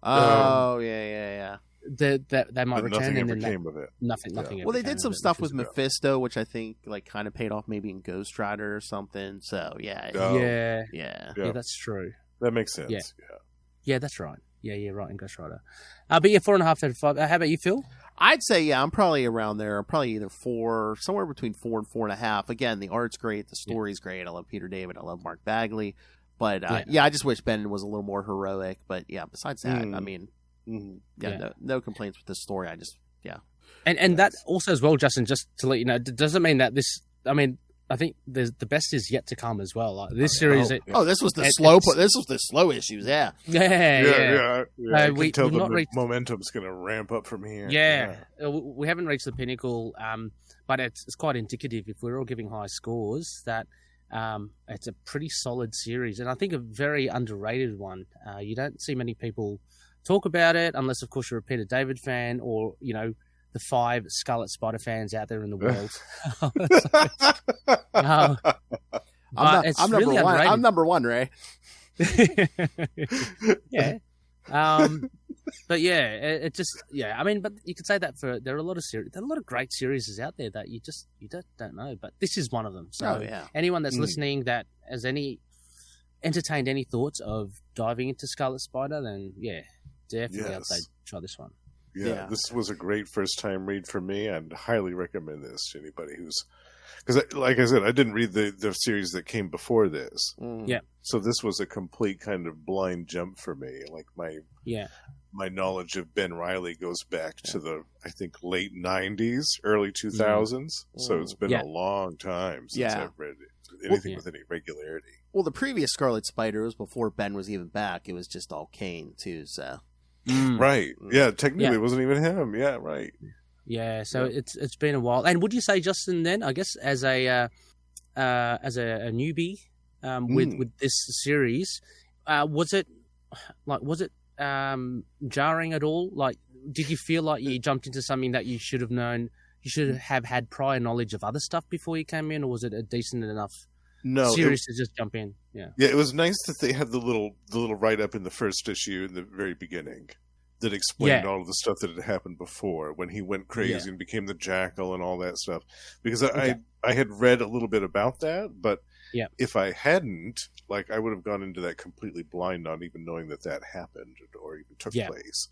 Oh, yeah. that they might But return, nothing and ever then came of it. nothing. Yeah. Ever Well, they came did some of it, stuff which with is- Mephisto, which I think like kind of paid off maybe in Ghost Rider or something. So yeah, Oh. Yeah, yeah. yeah, that's true. That makes sense. Yeah. Yeah. Yeah, that's right. Yeah, right in Ghost Rider. But yeah, 4.5 out of 5. How about you, Phil? I'd say yeah, I'm probably around there. I'm probably either 4, somewhere between 4 and 4.5. Again, the art's great, the story's great. I love Peter David. I love Mark Bagley. But yeah, I just wish Ben was a little more heroic. But yeah, besides that, I mean, no complaints with this story. I just And that also as well, Justin, just to let you know, doesn't mean that this. I mean, I think the best is yet to come as well. Like this series. this was the this was the slow issues. Yeah. Yeah. I can We've tell not the reached. momentum's going to ramp up from here. Yeah, we haven't reached the pinnacle, but it's quite indicative. If we're all giving high scores, that it's a pretty solid series, and I think a very underrated one. You don't see many people talk about it, unless of course you're a Peter David fan, or the 5 Scarlet Spider fans out there in the world. I'm number one. I'm number one, Ray. Yeah. But yeah, it just I mean, but you could say that there are a lot of great series out there that you don't know, but this is one of them. So anyone that's listening that has entertained any thoughts of diving into Scarlet Spider, then definitely I'd say try this one. Yeah, this was a great first-time read for me, and highly recommend this to anybody who's... Because, like I said, I didn't read the series that came before this. Yeah. So this was a complete kind of blind jump for me. Like, my knowledge of Ben Reilly goes back to the, I think, late 90s, early 2000s. So it's been a long time since I've read anything with any regularity. Well, the previous Scarlet Spider was before Ben was even back. It was just all Kaine, too, so... Right. Yeah, technically it wasn't even him. Yeah, right. Yeah, so it's been a while. And would you say, Justin, then, I guess as a newbie with this series, was it jarring at all? Like, did you feel like you jumped into something that you should have known? You should have had prior knowledge of other stuff before you came in, or was it a decent enough series to just jump in? Yeah, it was nice that they had the little write up in the first issue in the very beginning that explained all of the stuff that had happened before when he went crazy and became the Jackal and all that stuff. Because I had read a little bit about that, but if I hadn't, like, I would have gone into that completely blind, not even knowing that happened or even took place.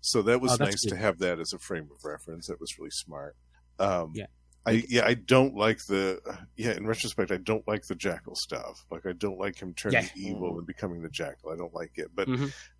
So that was nice to have that as a frame of reference. That was really smart. I don't like in retrospect, I don't like the Jackal stuff. Like, I don't like him turning evil and becoming the Jackal. I don't like it. But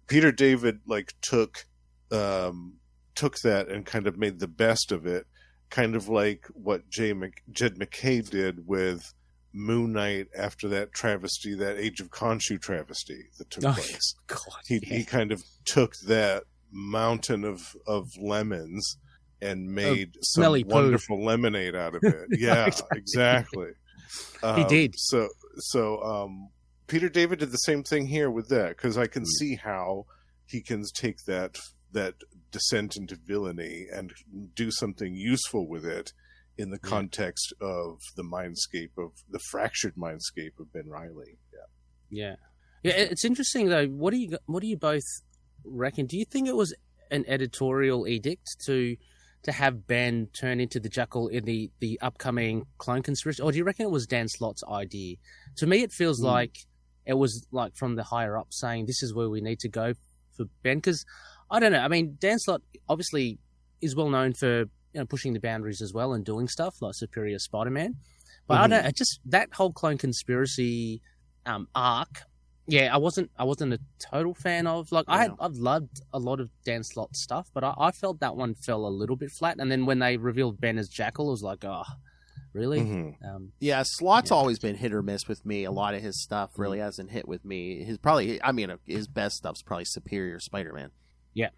Peter David, like, took that and kind of made the best of it, kind of like what Jed McKay did with Moon Knight after that travesty, that Age of Khonshu travesty that took place. God, he kind of took that mountain of lemons and made some wonderful lemonade out of it. Yeah, exactly. He did. So Peter David did the same thing here with that, because I can see how he can take that descent into villainy and do something useful with it in the context of the fractured mindscape of Ben Reilly. Yeah. It's interesting though. What do you both reckon? Do you think it was an editorial edict to have Ben turn into the Jackal in the upcoming clone conspiracy, or do you reckon it was Dan Slott's idea? To me, it feels like it was like from the higher up saying this is where we need to go for Ben, because I don't know. I mean, Dan Slott obviously is well known for pushing the boundaries as well and doing stuff like Superior Spider-Man, but I don't. Just that whole clone conspiracy arc. Yeah, I wasn't a total fan of. Like, I've loved a lot of Dan Slott stuff, but I felt that one fell a little bit flat. And then when they revealed Ben as Jackal, I was like, oh, really? Slott's always been hit or miss with me. A lot of his stuff really hasn't hit with me. His best stuff's probably Superior Spider-Man. Yeah.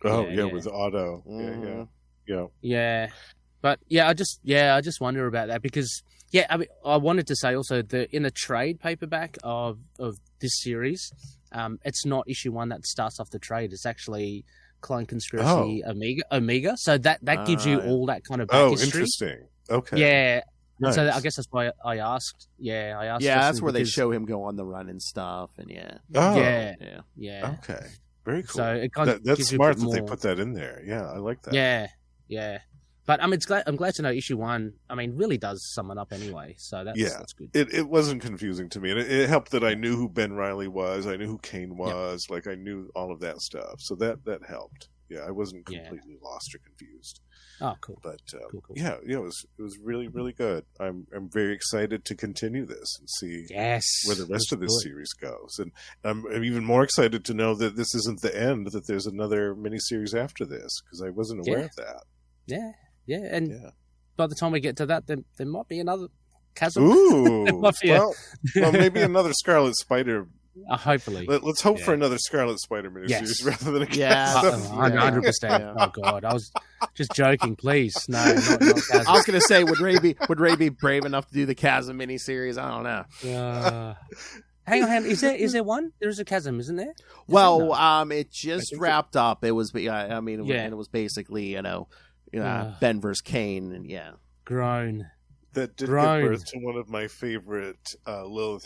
With Otto. Yeah. But I just wonder about that because I wanted to say also in the trade paperback of this series, it's not issue 1 that starts off the trade. It's actually Clone Conspiracy Omega. So that gives you all that kind of back history. Interesting. Okay. Yeah. Nice. So I guess that's why I asked. Yeah, that's where they show him go on the run and stuff, and yeah. Okay. Very cool. So it kind of that's gives you a smart bit that they more- put that in there. Yeah, I like that. Yeah. But I'm glad to know issue 1. I mean, really does sum it up anyway. So that's good. It wasn't confusing to me, and it helped that I knew who Ben Reilly was. I knew who Kaine was. Like I knew all of that stuff, so that helped. Yeah, I wasn't completely lost or confused. Oh, cool. But Cool. yeah, it was really really good. I'm very excited to continue this and see where the rest of this series goes, and I'm even more excited to know that this isn't the end. That there's another miniseries after this because I wasn't aware of that. Yeah, and by the time we get to that, there might be another chasm. Ooh, well, maybe another Scarlet Spider. Hopefully, let's hope for another Scarlet Spider miniseries rather than a 100%. Oh God, I was just joking. Please, no, not chasm. I was going to say, would Ray be brave enough to do the Chasm miniseries? I don't know. Hang on. Is there one? There's a chasm, isn't there? It just wrapped up. It was, and it was basically, Ben versus Kaine, and groan. That did give birth to one of my favorite Lilith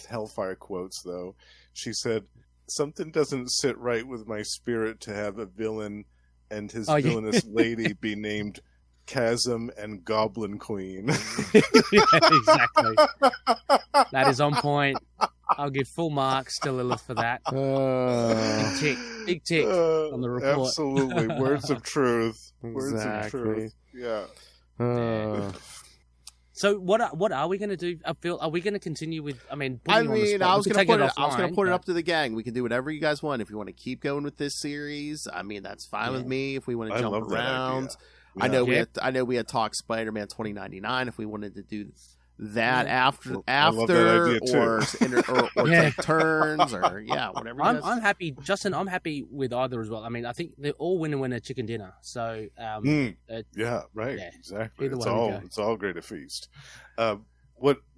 Hellfire quotes, though. She said, "Something doesn't sit right with my spirit to have a villain and his villainous lady be named Chasm and Goblin Queen." Exactly. That is on point. I'll give full marks to Lilith for that. Big tick on the report. Absolutely. Words of truth. Words of truth. Yeah. So what are we going to do? Are we going to continue with? I was going to put it up to the gang. We can do whatever you guys want. If you want to keep going with this series, that's fine with me. If we want to jump around, I know we had talked Spider-Man 2099. If we wanted to do that after or take turns or whatever. I'm happy, Justin. I'm happy with either as well. I think they're all winner chicken dinner. So right, exactly. It's all great to feast.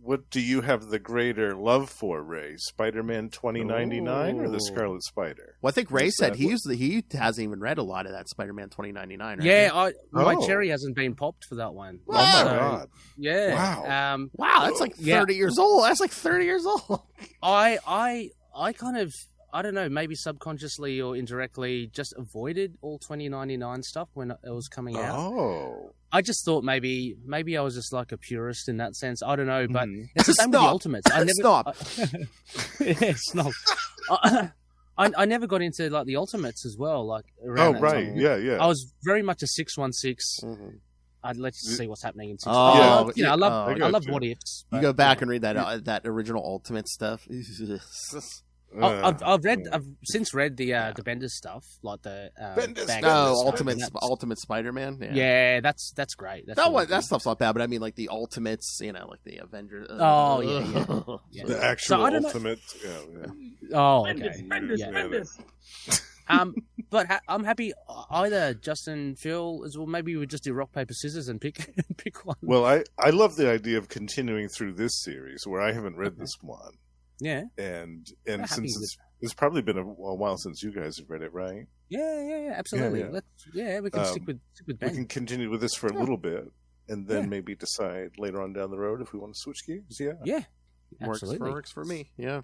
What do you have the greater love for, Ray? Spider-Man 2099 or the Scarlet Spider? Well, I think Ray said he hasn't even read a lot of that Spider-Man 2099. Right? Yeah, my cherry hasn't been popped for that one. Oh my God! Yeah. Wow. Wow, that's like 30 years old. That's like 30 years old. I kind of, I don't know, maybe subconsciously or indirectly just avoided all 2099 stuff when it was coming out. Oh. I just thought maybe I was just like a purist in that sense. I don't know, but it's the same with the Ultimates. Snob. I never got into like the Ultimates as well. Like around that time. Yeah. I was very much a 616. I'd let's see what's happening in 6. Oh, I love what ifs. You go back and read that original Ultimate stuff. I've since read the Bendis stuff, like the Ultimate Spider-Man. Yeah, that's great. That stuff's not bad, but I mean, like the Ultimates, like the Avengers. Yeah. The actual Ultimates. Oh, okay. Bendis. But I'm happy either Justin, Phil, as well. Maybe we just do rock paper scissors and pick one. Well, I love the idea of continuing through this series where I haven't read this one. Yeah, and since it's probably been a while since you guys have read it, right? Yeah, absolutely. We can stick with Ben. We can continue with this for a little bit, and then maybe decide later on down the road if we want to switch gears. Yeah, absolutely. Works for me. Yeah.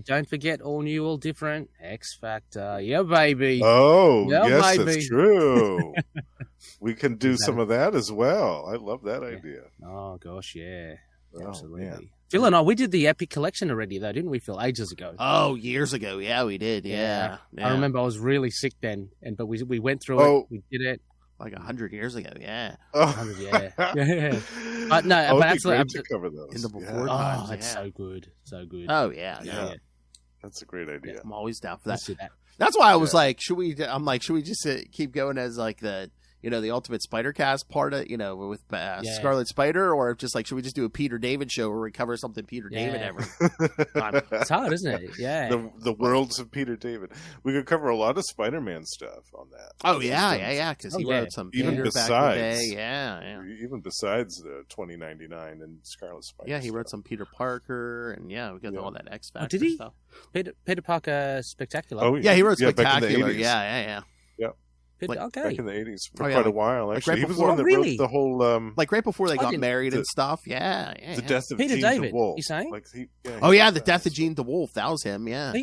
Don't forget, all new, all different. X Factor, yeah, baby. Oh, yeah, yes, baby. That's true. We can do some of that as well. I love that idea. Oh gosh, yeah, absolutely. Man. Phil and I, we did the Epic Collection already, though, didn't we, Phil? Ages ago. Oh, years ago. Yeah, we did. Yeah. I remember I was really sick then, but we went through it. We did it. Like 100 years ago, yeah. 100, yeah. But no, but absolutely. To cover those. In the before times. Oh, it's so good. So good. Oh, yeah. That's a great idea. Yeah, I'm always down for that. Do that. That's why I was like, should we just keep going as like the Ultimate Spider Cast part of, with Scarlet Spider, or just like, should we just do a Peter David show where we cover something Peter David every time? It's hard, isn't it? Yeah. The worlds of Peter David. We could cover a lot of Spider-Man stuff on that. Oh, yeah, because he wrote some even Peter besides, back in the day. Yeah. Even besides the 2099 and Scarlet Spider. Yeah, he wrote some Peter Parker, and we got all that X Factor did he? stuff. Peter Parker Spectacular. Oh, yeah, he wrote Spectacular. Back in the 80s. Yeah. Okay. Back in the 80s for quite a while, actually. Like he was the one that wrote the whole... like right before they got married and stuff. Yeah. The death of Peter Gene David, DeWolf. you saying? The death of Gene DeWolf. That was him, yeah.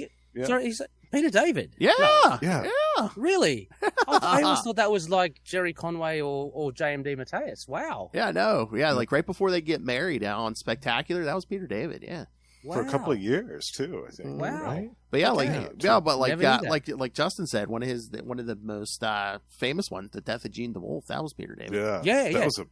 Sorry, Peter David. Yeah, No. Yeah. Really? I always thought that was like Jerry Conway or JMD Mateus. Wow. Yeah, no. Yeah, like right before they get married on Spectacular, that was Peter David, yeah. For a couple of years too, I think. Wow. Right? But yeah, Never knew that. like Justin said, one of the most famous ones, The Death of Gene DeWolf, that was Peter David. Yeah. Yeah, That yeah. was a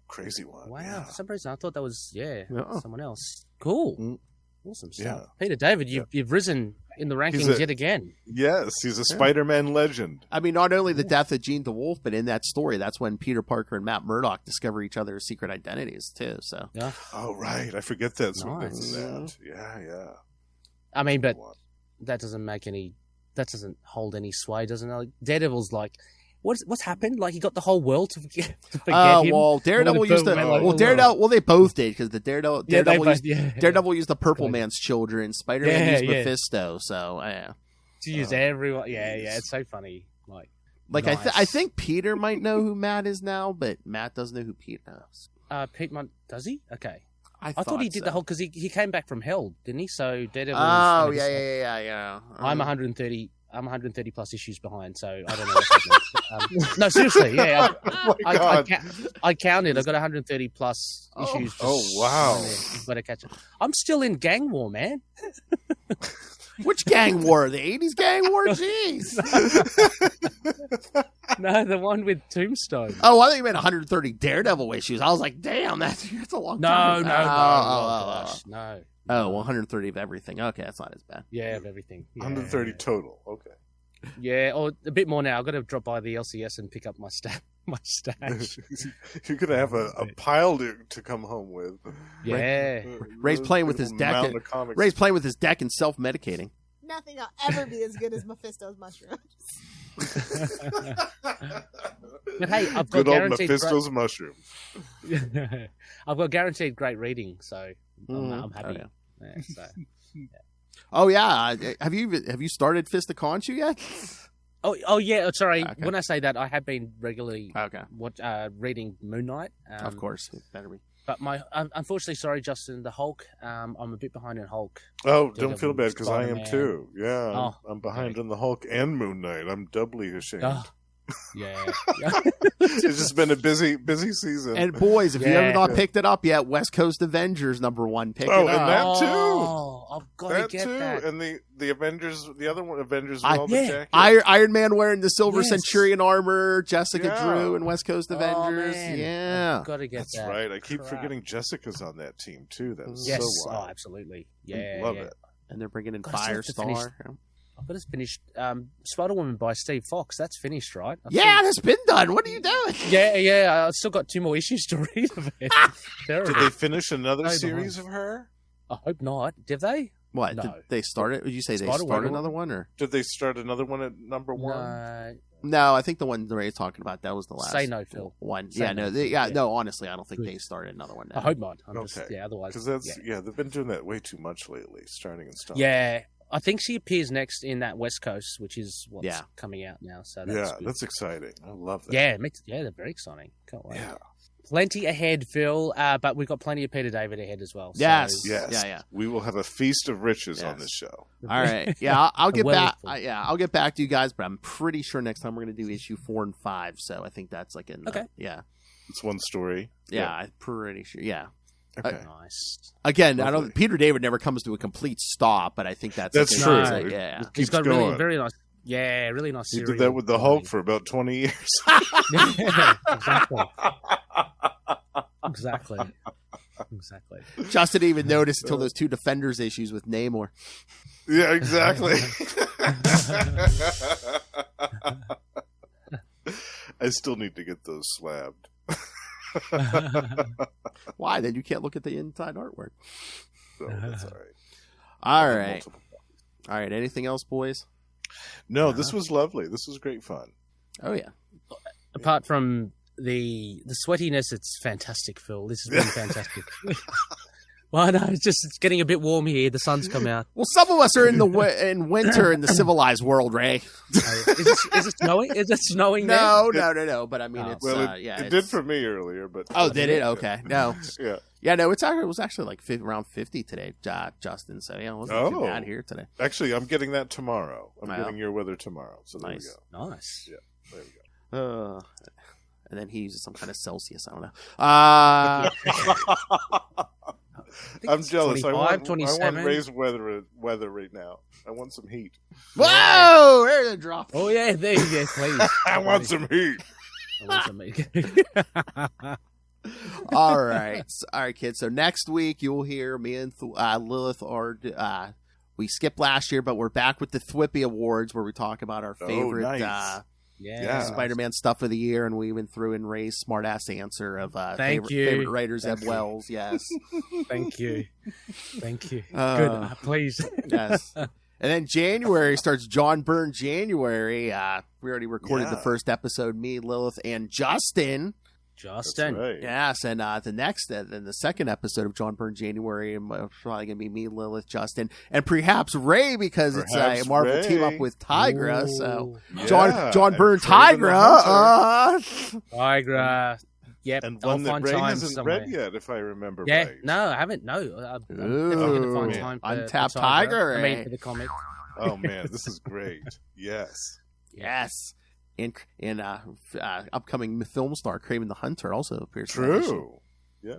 crazy one. Wow. Yeah. For some reason, I thought that was Yeah. someone else. Cool. Mm. Awesome stuff. Yeah. Peter David, you've risen in the rankings yet again. Yes, he's a Spider-Man legend. I mean, not only the death of Gene DeWolf, but in that story, that's when Peter Parker and Matt Murdock discover each other's secret identities too. So Yeah. Oh, right. I forget that's Nice. that. Yeah. I mean, but that doesn't hold any sway, doesn't it? Like, Daredevil's like, what's happened? Like, he got the whole world to forget him. well, Daredevil used the Daredevil. They both did because the Daredevil used the Purple Man's children. Spider-Man used Mephisto. So yeah, to use everyone. Yeah, it's so funny. Like nice. I think Peter might know who Matt is now, but Matt doesn't know who Pete knows. Pete does he? Okay. I thought he did the whole because he came back from hell, didn't he? So Daredevil. Oh yeah. I'm 130. I'm 130 plus issues behind, so I don't know what's happening. No, seriously, yeah. I counted. I got 130 plus issues. Oh wow! Better catch it. I'm still in Gang War, man. Which gang war? The 80s gang war? Jeez. No, the one with Tombstone. Oh, I think you meant 130 Daredevil issues. I was like, damn, that's a long time. No. Oh, 130 of everything. Okay, that's not as bad. Yeah, of everything. Yeah. 130 total. Okay. Yeah, or a bit more now. I've got to drop by the LCS and pick up my stash. You're going to have a pile to come home with. Yeah. Ray's playing with his deck. Ray's playing with his deck and self-medicating. Nothing will ever be as good as Mephisto's mushrooms. But hey, I've got good old guaranteed Mephisto's mushroom. I've got guaranteed great reading, so I'm happy. Oh, yeah. So, yeah. Oh yeah, have you started Fist of Khonshu yet? Oh yeah. Sorry, okay. When I say that, I have been regularly reading Moon Knight. Of course, it better be. But unfortunately, sorry, Justin, the Hulk. I'm a bit behind in Hulk. Oh, don't feel bad because I am Spider-Man. too. Yeah, I'm behind in the Hulk and Moon Knight. I'm doubly ashamed. Yeah. It's just been a busy season. And boys, if you have not picked it up yet, West Coast Avengers #1. Pick it up. And that too. Oh, I've got to get too. that. And the Avengers, the other one, Avengers with all the jackets. Iron Man wearing the Silver Centurion armor, Jessica Drew and West Coast Avengers. Man. Yeah. I've got to get that. That's right. I keep forgetting Jessica's on that team too. That's yes. so wild. Oh, absolutely. Yeah. Love it. And they're bringing in God, I still have to finish- Firestar. I've got to finish Spider-Woman by Steve Fox. That's finished, right? That's been done. What are you doing? Yeah. I've still got 2 more issues to read of it. Did they finish another series of her? I hope not. Did they? What? No. Did they start it? Did you say they started another one? Or did they start another one at #1? No, I think the one Ray's talking about, that was the last. Say no, Phil. One. Say no, honestly, I don't think they started another one now. I hope not. Otherwise. Otherwise. Because they've been doing that way too much lately, starting and stopping. Yeah. I think she appears next in that West Coast, which is what's coming out now. So that's exciting. I love that. Yeah, they're very exciting. Can't wait. Yeah. Plenty ahead, Phil, but we've got plenty of Peter David ahead as well. So. Yes. Yeah. We will have a feast of riches on this show. All right. Yeah, I'll get back. I'll get back to you guys, but I'm pretty sure next time we're going to do issue 4 and 5. So I think that's like in. Okay. It's one story. Yeah, I'm pretty sure. Yeah. Okay. Nice. Again, I don't. Peter David never comes to a complete stop, but I think that's true. He's got really very nice. Yeah, really nice. He did that with the Hulk for about 20 years. Exactly. Justin didn't even notice until those 2 Defenders issues with Namor. Yeah, exactly. I still need to get those slabbed. Why? Then you can't look at the inside artwork. So that's all right. All right. Anything else, boys? No, this was lovely. This was great fun. Oh yeah. Apart from the sweatiness, it's fantastic, Phil. This has been fantastic. Well, no, it's getting a bit warm here. The sun's come out. Well, some of us are in in winter in the civilized world, Ray. Is it snowing? Is it snowing no, there? No. But I mean, it's it did for me earlier. But did it? Okay, no. Yeah. Yeah, no, it was actually like around 50 today, Justin. So yeah, it wasn't too bad here today. Actually, I'm getting that tomorrow. I'm getting your weather tomorrow. So there nice. we go. Nice. Yeah, there we go. And then he uses some kind of Celsius. I don't know. I'm jealous. 25, I want 27. raised weather right now. I want some heat. Whoa! There's a drop. Oh yeah, there you go, please. I want some heat. I want some meat. All right, kids. So next week you'll hear me and Lilith we skipped last year, but we're back with the Thwippy Awards where we talk about our favorite nice. Spider-Man stuff of the year, and we went through and raised smart-ass answer of favorite writers at Wells. Yes. Thank you. Good. Please. Yes. And then January starts John Byrne January. We already recorded the first episode, me, Lilith, and Justin. That's right. Yes, and the second episode of John Byrne January probably going to be me, Lilith, Justin, and perhaps Ray because it's a Marvel Ray. team up with Tigra. Ooh. So Yeah, John Byrne, Craven the Tigra. Tigra. Yep. And I'll one that find Ray time hasn't somewhere. read yet, if I remember Yeah. right. No, I haven't. No. I'm definitely going to find time for Untapped for Tiger, I mean, eh? for the comic. Oh man, this is great. Yes. Yes. In upcoming film star Craven the Hunter also appears. in that issue. True. Yeah.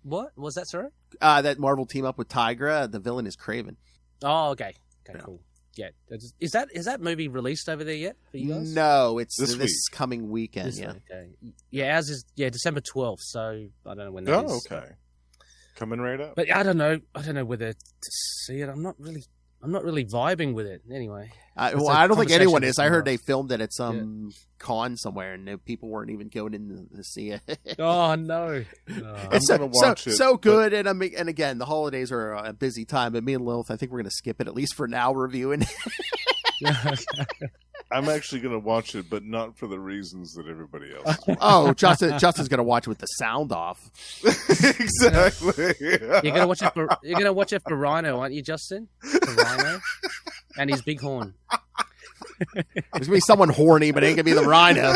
What was that, sorry? That Marvel team up with Tigra. The villain is Craven. Oh, okay. Okay, Yeah. cool. Yeah. Is that movie released over there yet for you guys? No, it's This week. coming weekend. This- Yeah. Okay. Yeah, ours is December 12th, so I don't know when that is. Oh, okay. Coming right up. But I don't know whether to see it. I'm not really vibing with it. Anyway. Well, a I don't think conversation anyone that's is. I heard tomorrow. they filmed it at some con somewhere, and people weren't even going in to see it. Oh no. It's gonna watch it, so good, and again, the holidays are a busy time. But me and Lilith, I think we're going to skip it at least for now, reviewing. I'm actually going to watch it, but not for the reasons that everybody else is. Oh, Justin's going to watch it with the sound off. Exactly. You're gonna watch it for Rhino, aren't you, Justin? For Rhino and his big horn. There's going to be someone horny, but it ain't going to be the Rhino.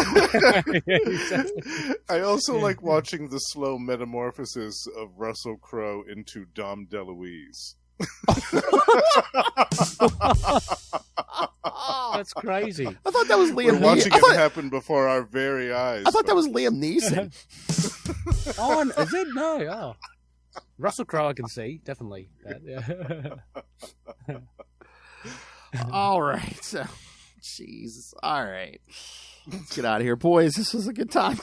I also like watching the slow metamorphosis of Russell Crowe into Dom DeLuise. That's crazy. I thought that was We're Liam watching Neeson. it happen before our very eyes. I thought that was Liam Neeson. Oh, is it? No. Oh. Russell Crowe, I can see definitely. Yeah. All right. So, Jesus. All right. Let's get out of here, boys. This was a good time.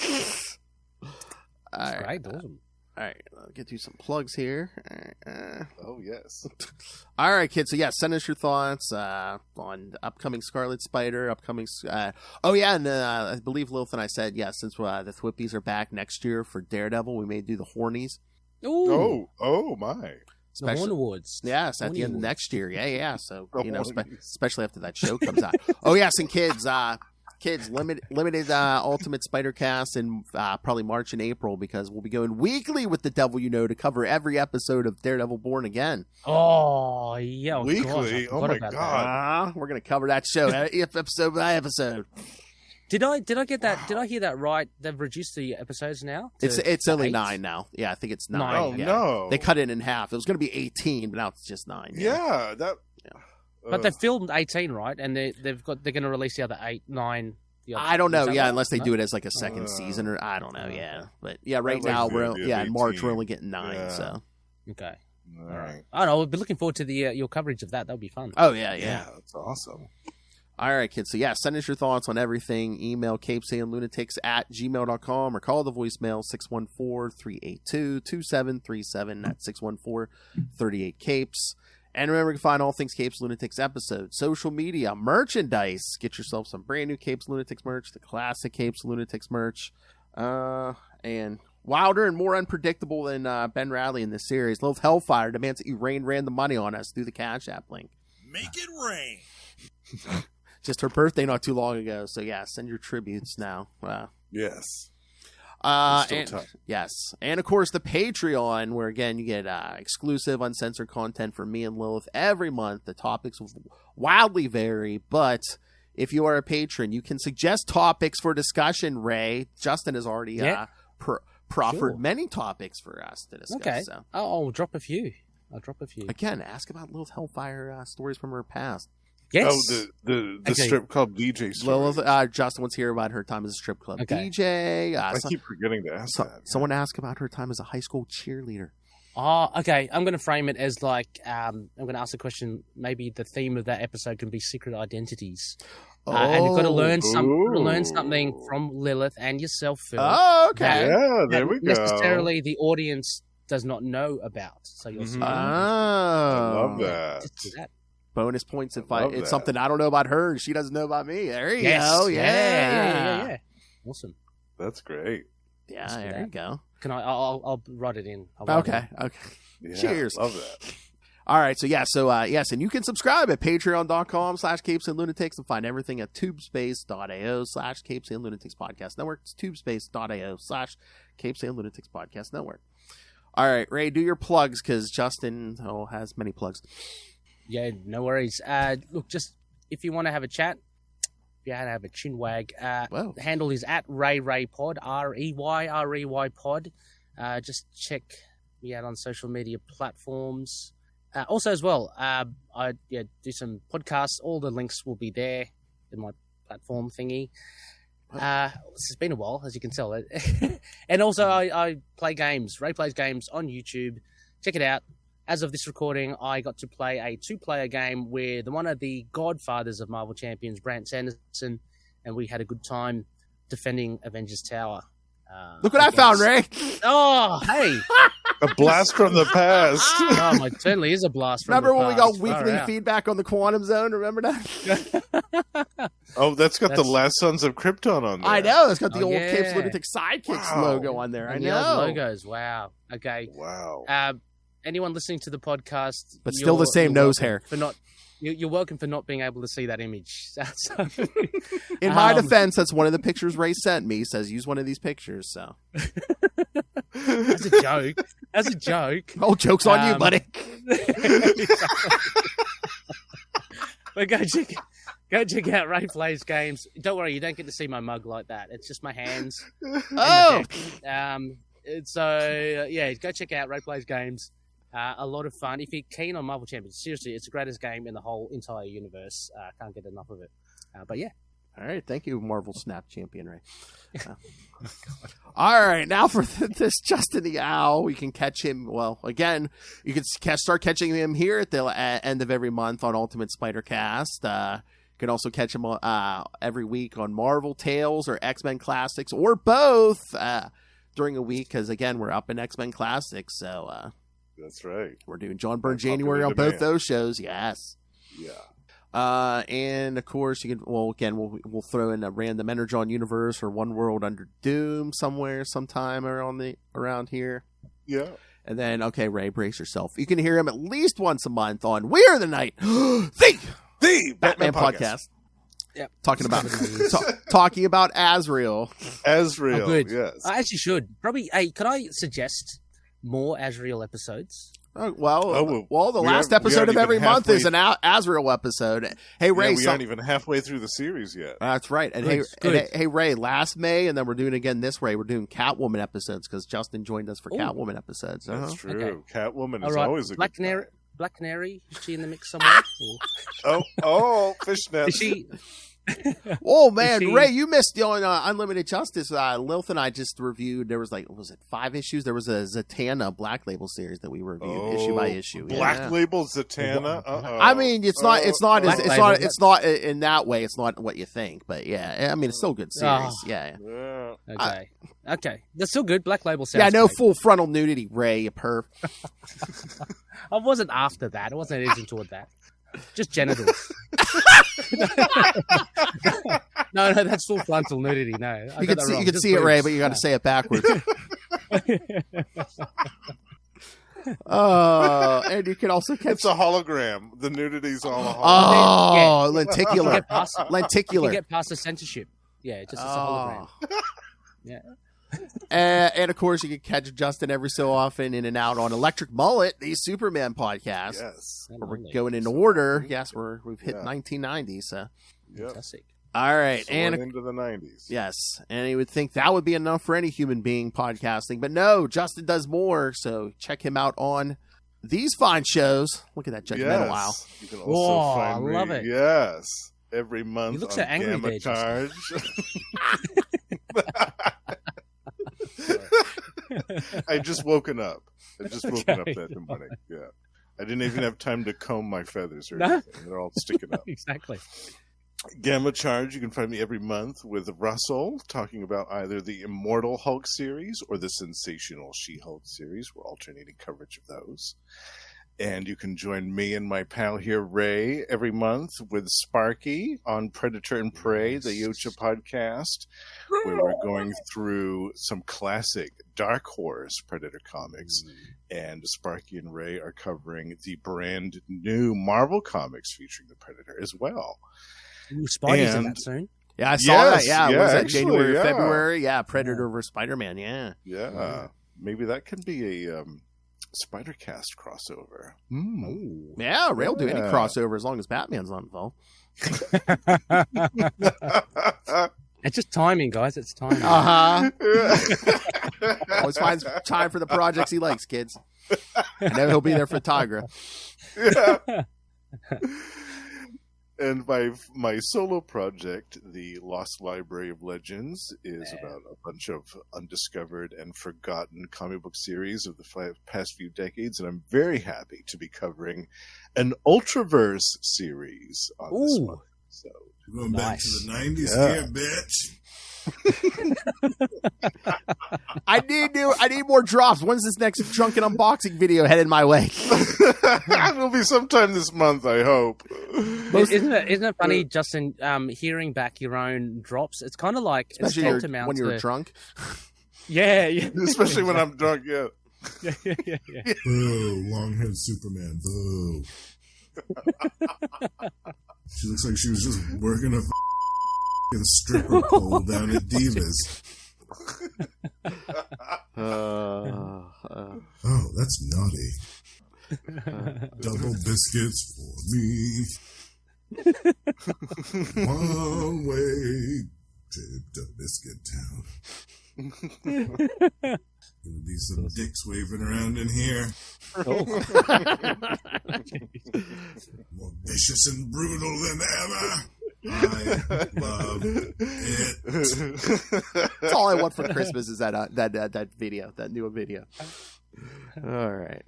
All right. Great, awesome. All right. I'll get you some plugs here. Oh, yes. All right, kids. So, yeah, send us your thoughts on the upcoming Scarlet Spider, and I believe Lilith and I said, since the Thwippies are back next year for Daredevil, we may do the Hornies. Ooh, Oh, my. the Horn Awards. Yes, at Horny the end of Awards. next year. Yeah. So, The especially Hornies. after that show comes out. Oh, yes, and kids, limited Ultimate Spider Cast in probably March and April because we'll be going weekly with the Devil You Know to cover every episode of Daredevil Born Again. Oh, yeah. of Weekly? course, I Oh, forgot my about God. that. We're going to cover that show episode by episode. Did I get that? Did I hear that right? They've reduced the episodes now. It's to only 8? 9 now. Yeah, I think it's 9. Nine. Oh, Yeah. no. They cut it in half. It was going to be 18, but now it's just 9. Yeah, that. But they filmed 18, right? And they're going to release the other 8, 9. I don't know. Is that Yeah, right? unless they No? do it as like a second season or I don't know. Yeah, but yeah, right like now the idea of in March 18. we're only getting 9. Yeah. So Okay. All right. I don't know. We'll be looking forward to the your coverage of that. That'll be fun. oh yeah. Yeah, that's awesome. All right, kids. So, send us your thoughts on everything. Email CapesandLunatics@gmail.com or call the voicemail 614-382-2737. That's 614-38-CAPES. And remember, you can find all things Capes Lunatics episodes, social media, merchandise. Get yourself some brand new Capes Lunatics merch, the classic Capes Lunatics merch, and wilder and more unpredictable than Ben Reilly in this series. Lilith Hellfire demands that you rain random money on us through the Cash App link. Make it rain. Just her birthday not too long ago. So, send your tributes now. Yes. And, tough. yes. And, of course, the Patreon, where, again, you get exclusive, uncensored content from me and Lilith every month. The topics will wildly vary, but if you are a patron, you can suggest topics for discussion, Ray. Justin has already proffered Sure. many topics for us to discuss. Okay. So. I'll drop a few. Again, ask about Lilith Hellfire stories from her past. Yes. Oh, the Okay. strip club DJ story. Lilith, Justin wants to hear about her time as a strip club Okay. DJ. I keep forgetting to ask that. Someone asked about her time as a high school cheerleader. Oh, okay. I'm going to frame it as like, I'm going to ask the question, maybe the theme of that episode can be secret identities. And you've got to learn something from Lilith and yourself, Phil. Oh, okay. Yeah, there we go. Necessarily the audience does not know about. So you'll see. Oh. I love that. Just do that. Bonus points if love it's that. something I don't know about her and she doesn't know about me. There you Yes. go. Yeah. Awesome. That's great. Yeah, Just do there that. you go. Can I'll write it in. I'll write it Okay. in. Okay. Yeah, Cheers. Love that. All right. So yes, and you can subscribe at patreon.com/CapesandLunatics and find everything at tubespace.io/CapesandLunatics Podcast Network. It's tubespace.io/CapesandLunatics Podcast Network. All right, Ray, do your plugs because Justin has many plugs. Yeah, no worries. Look, just if you want to have a chat, if you want to have a chin wag, Whoa. the handle is at ReyReyPod, REY Pod. Just check me out on social media platforms. Also, as well, I do some podcasts. All the links will be there in my platform thingy. It's been a while, as you can tell. And also, I play games. Ray plays games on YouTube. Check it out. As of this recording, I got to play a 2-player game with one of the godfathers of Marvel Champions, Brant Sanderson, and we had a good time defending Avengers Tower. Look what I found, Ray. Oh, hey! A blast from the past. Oh, my, certainly is a blast from Remember the when we past. got weekly Far out. feedback on the Quantum Zone? Remember that? Oh, that's got the That's- Last Sons of Krypton on there. I know. It's got the Oh, old yeah. Capes Lunatic Sidekicks Wow. logo on there. I And the old know. logos. Wow. Okay. Wow. Anyone listening to the podcast, But still the same you're nose welcome hair. for not. You're welcome for not being able to see that image. So, In my Um, defense, that's one of the pictures Ray sent me. He says use one of these pictures. So, as a joke, oh, joke's on you, Um, buddy. But go check out Ray Plays Games. Don't worry, you don't get to see my mug like that. It's just my hands. Oh, So yeah, go check out Ray Plays Games. A lot of fun. If you're keen on Marvel Champions, seriously, it's the greatest game in the whole entire universe. Can't get enough of it. But yeah, all right. Thank you, Marvel Snap Champion Ray. All right, now for this Justin the Owl, you can catch him. Well, again, you can start catching him here at the end of every month on Ultimate Spider Cast. You can also catch him every week on Marvel Tales or X-Men Classics or both during a week because, again, we're up in X-Men Classics. So That's right. we're doing John Byrne Popular January on both demand. those shows. Yes. Yeah. And of course, you can. Well, again, we'll throw in a random Energon universe or One World Under Doom somewhere, sometime around here. Yeah. And then, okay, Ray, brace yourself. You can hear him at least once a month on We Are the Night, the Batman podcast. Yep. Talking about Azrael. Azrael. Oh, good. Yes. I actually should probably. Hey, could I suggest more Azrael episodes? The we last aren't episode of even every month is halfway- an Azrael episode. Hey, Ray, Yeah, we aren't even halfway through the series yet. That's right. And Good. hey, Ray, last May, and then we're doing again this Ray. We're doing Catwoman episodes because Justin joined us for Ooh. Catwoman episodes. That's true. Okay. Catwoman All is right, always a Black good Canary. time. Black Canary, is she in the mix somewhere? Oh, fishnet. Is she? Oh man, Is she- Ray, you missed on Unlimited Justice. Lilith and I just reviewed. There was 5 issues? There was a Zatanna Black Label series that we reviewed issue by issue. Black Yeah. Label Zatanna. Uh-oh. I mean, it's not Black it's Label. not in that way. It's not what you think, but yeah, I mean, it's still a good series. Oh. Yeah. Yeah. Okay. That's still good. Black Label sounds Yeah, no great. full frontal nudity, Ray, you perv. I wasn't after that. I wasn't edging toward that. Just genitals. No, that's full frontal nudity. No, I You got can that see, wrong. you can Just see it, Ray, boobs. but you got to say it backwards. And you can also catch. It's a hologram. The nudity's all a hologram. Oh, You lenticular, get past, you lenticular. get past the censorship. Yeah, just it's a hologram. Yeah. And of course, you can catch Justin every so often in and out on Electric Mullet, the Superman podcast. Yes. Where we're going in order. Yes, we've hit Yeah. 1990. So Yeah. Fantastic. All right. And And into the 90s. yes. And you would think that would be enough for any human being podcasting. But no, Justin does more. So check him out on these fine shows. Look at that judgmental owl. You can also Whoa, find I love me, it. yes, every month You look on so angry Gamma there, Justin. Charge. I just woken up. Up that morning. Yeah. I didn't even have time to comb my feathers or anything. They're all sticking up. Exactly. Gamma Charge, you can find me every month with Russell talking about either the Immortal Hulk series or the Sensational She-Hulk series. We're alternating coverage of those. And you can join me and my pal here, Ray, every month with Sparky on Predator and Prey, the Yocha podcast, where we're going through some classic Dark Horse Predator comics. And Sparky and Ray are covering the brand new Marvel comics featuring the Predator as well. Ooh, Spidey's in that soon. Yeah, I saw that. Yes, Yeah, yeah, was that actually, January, yeah. February? Yeah, Predator vs. Spider-Man. Yeah. Yeah. Maybe that can be a Spider-Cast crossover. Yeah, Ray will do any Yeah. crossover as long as Batman's not involved. It's just timing, guys. It's timing. Always finds time for the projects he likes, kids. I know he'll be there for Tigra. Yeah. And my solo project, The Lost Library of Legends, is about a bunch of undiscovered and forgotten comic book series of the past few decades, and I'm very happy to be covering an Ultraverse series on this month. So, Going back to the 90s here, bitch. I need more drops. When's this next drunken unboxing video headed my way? It'll be sometime this month, I hope. Isn't it funny, Justin, hearing back your own drops? It's kind of like Especially it's tantamount when you're to... drunk. Yeah. Especially when I'm drunk, yeah. Yeah. Boo, long-haired Superman, boo. She looks like she was just working a stripper pole down at Divas. Oh, that's naughty. Double biscuits for me. One way trip to Biscuit Town. Gonna be some dicks waving around in here. More vicious and brutal than ever. I love it. That's all I want for Christmas is that video, that new video. All right.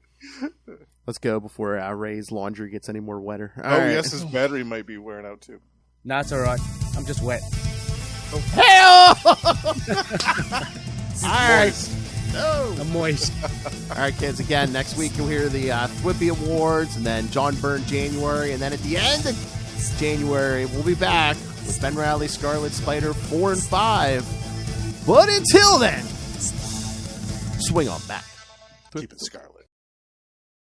Let's go before Ray's laundry gets any more wetter. All right. Yes, his battery might be wearing out too. No, it's all right. I'm just wet. Hell! All right. No. I'm moist. All right, kids. Again, next week you'll hear the Thwippy Awards, and then John Byrne January, and then at the end of January we'll be back with Ben Reilly, Scarlet Spider 4 and 5. But until then, swing on back. Keep it Scarlet.